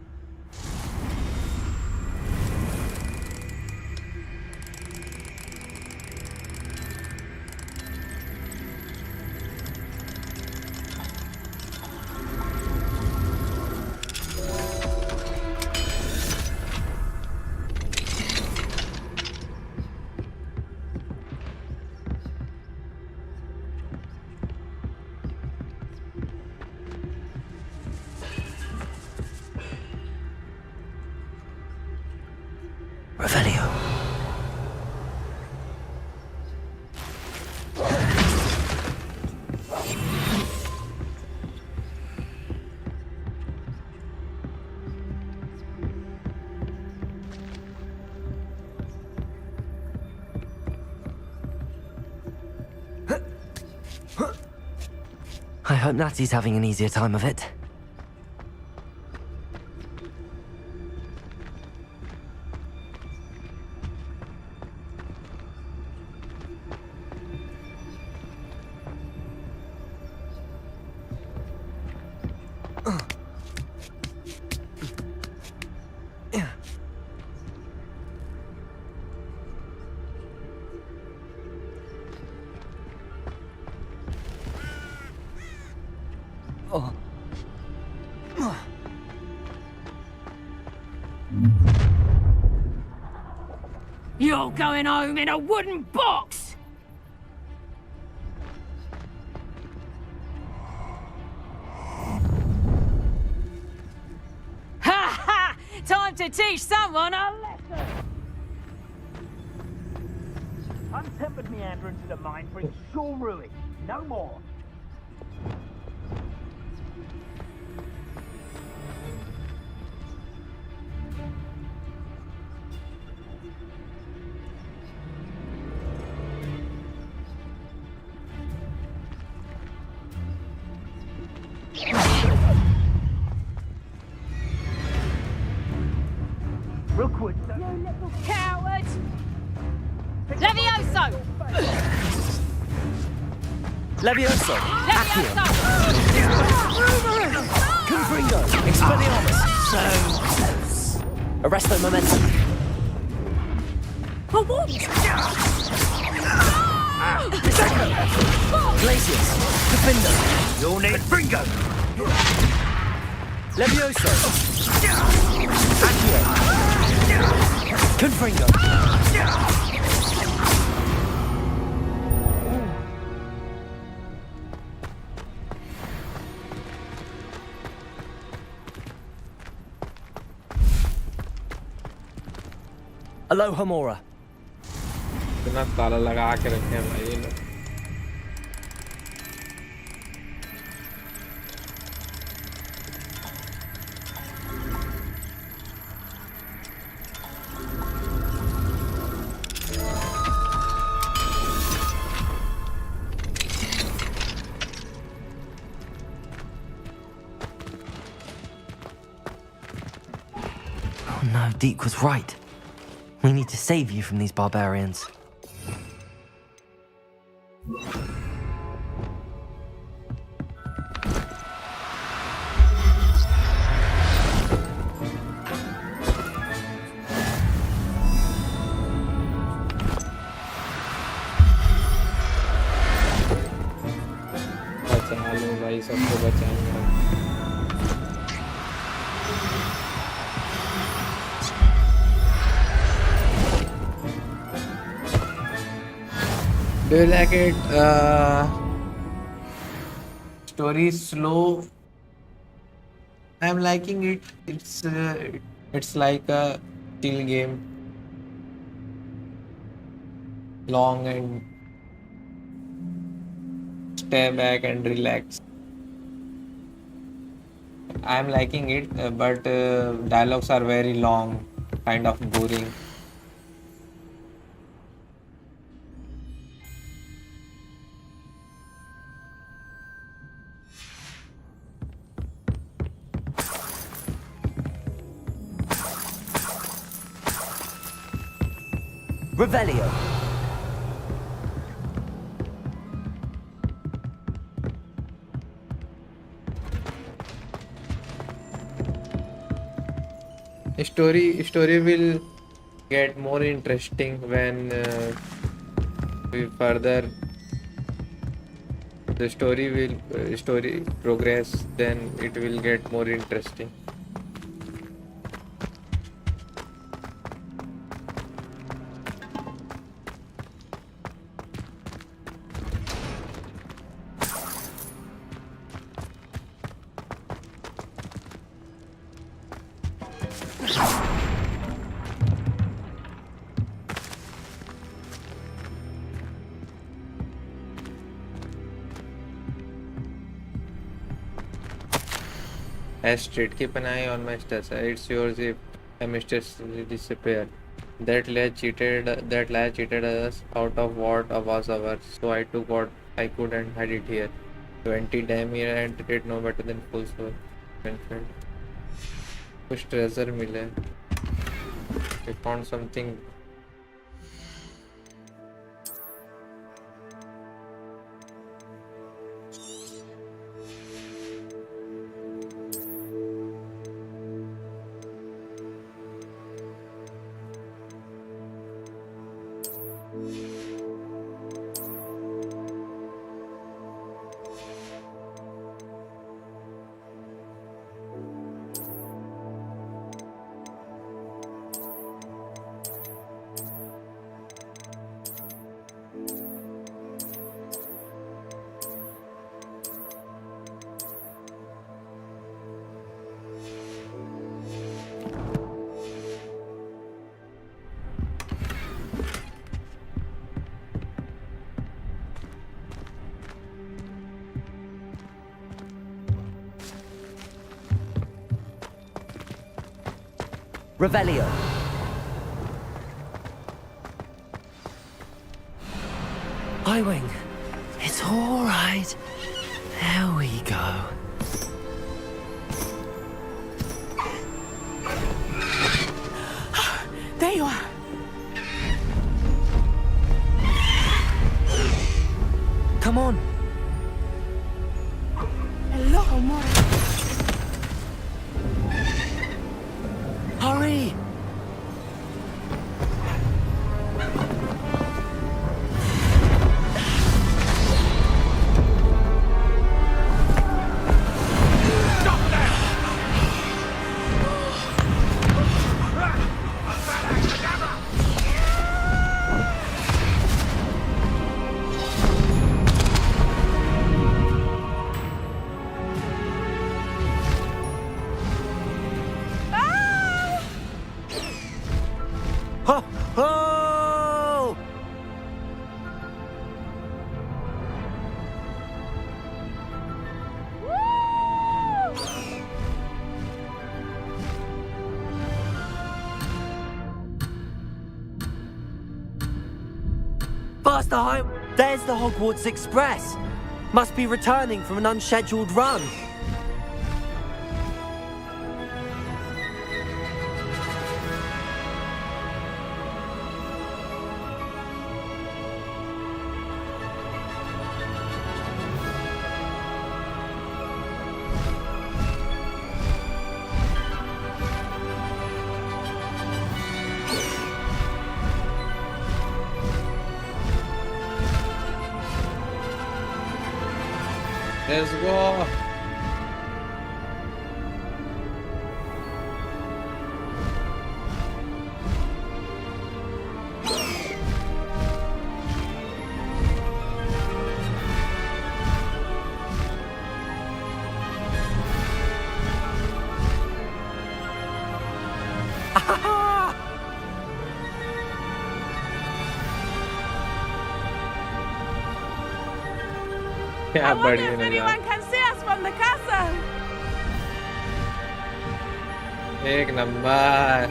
Revelio. I hope Natty's having an easier time of it. You're going home in a wooden box! Ha ha! Time to teach someone a lesson! Untempered meander into the mine brings sure ruin. No more. Rookwood. You little coward! Levioso! Levioso. Accio. Levioso! Confringo. Expelliarmus. So close. Arresto momentum. For what? Glacius. Defendo. You'll need Fringo. Levioso. Accio. Confringo. Aloha Mora. इतना ताला लगा के रखे हैं भाई ये लोग. Oh no, Deke was right. We need to save you from these barbarians. बचा लो भाई सबको बचाऊंगा. Do you like it? Story is slow. I'm liking it. It's like a chill game. Long and stay back and relax. I'm liking it, but dialogues are very long, kind of boring. Revelio. Story will get more interesting when we further the story progress, then it will get more interesting. Astrid, keep an eye on my stats. It's yours if I mysteriously disappear. That lad cheated us out of what was ours, so I took what I could and had it here. 20 damn here and did no better than fools for friend. कुछ treasure मिले. We found something. Revelio. Eye-wing. It's all right. There we go. There you are. Come on. Hello, amore. Hurry! Ho! Ho! Faster, High! There's the Hogwarts Express! Must be returning from an unscheduled run. Let's go. I wonder if anyone can see us from the castle. एक number.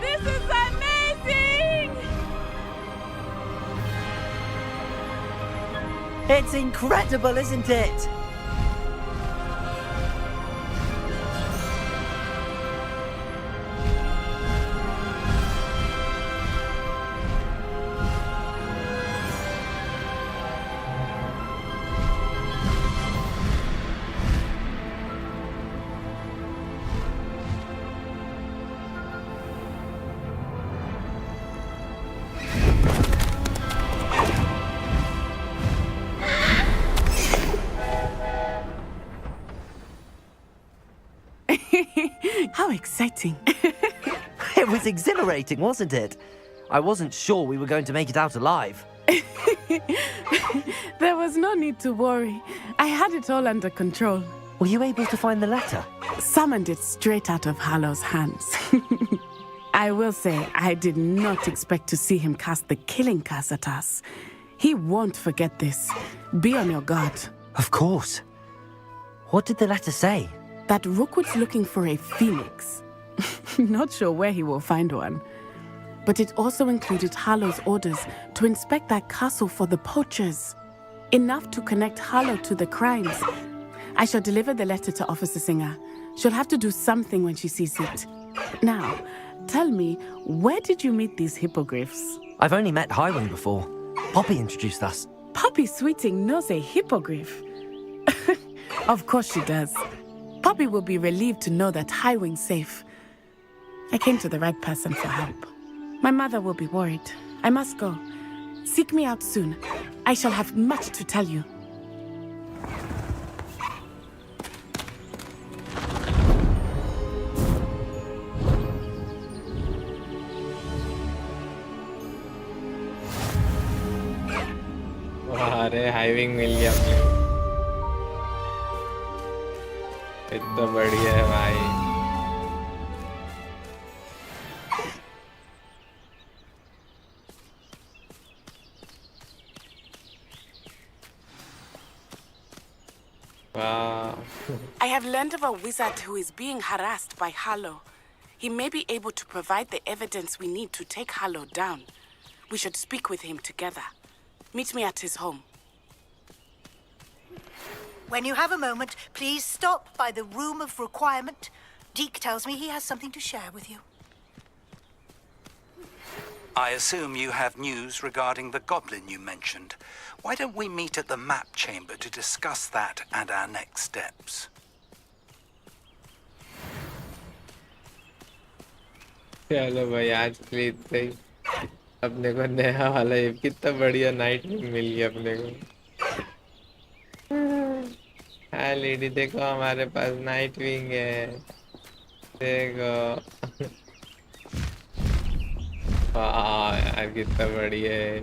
This is amazing! It's incredible, isn't it? How exciting. It was exhilarating, wasn't it? I wasn't sure we were going to make it out alive. There was no need to worry. I had it all under control. Were you able to find the letter? Summoned it straight out of Harlow's hands. I will say, I did not expect to see him cast the killing curse at us. He won't forget this. Be on your guard. Of course. What did the letter say? That Rookwood's looking for a phoenix. Not sure where he will find one. But it also included Harlow's orders to inspect that castle for the poachers. Enough to connect Harlow to the crimes. I shall deliver the letter to Officer Singer. She'll have to do something when she sees it. Now, tell me, where did you meet these hippogriffs? I've only met Highwing before. Poppy introduced us. Poppy Sweeting knows a hippogriff. Of course she does. Poppy will be relieved to know that Highwing's safe. I came to the right person for help. My mother will be worried. I must go. Seek me out soon. I shall have much to tell you. अरे hiving मिल गया अपने इतना बढ़िया है भाई Wow. I have learned of a wizard who is being harassed by Harlow. He may be able to provide the evidence we need to take Harlow down. We should speak with him together. Meet me at his home. When you have a moment, please stop by the Room of Requirement. Deke tells me he has something to share with you. I assume you have news regarding the goblin you mentioned. Why don't we meet at the map chamber to discuss that and our next steps? चलो भाई आज के लिए इतना ही अपने को नया वाला ये कितना बढ़िया नाइट विंग मिल गया अपने को हाँ लेडी देखो हमारे पास नाइट विंग है देखो वाह यार कितना बढ़िया है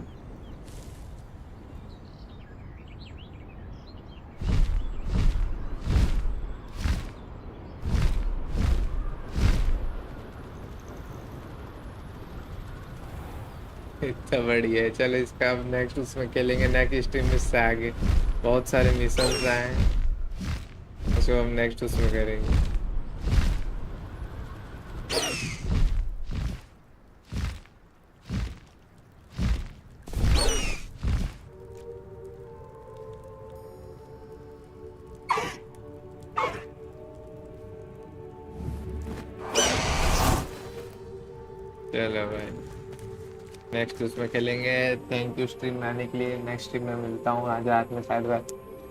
इतना बढ़िया है चलो इसका अब नेक्स्ट उसमें खेलेंगे नेक्स्ट स्ट्रीम में से आगे बहुत सारे मिशंस आए हैं उसको हम नेक्स्ट उसमें करेंगे चलो भाई नेक्स्ट उसमें खेलेंगे थैंक यू स्ट्रीम में आने के लिए नेक्स्ट स्ट्रीम में मिलता हूँ आज रात में शायद मैं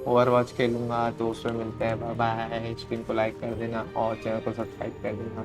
ओवरवॉच खेलूंगा तो उसमें मिलते हैं बाय बाय स्ट्रीम को लाइक कर देना और चैनल को सब्सक्राइब कर देना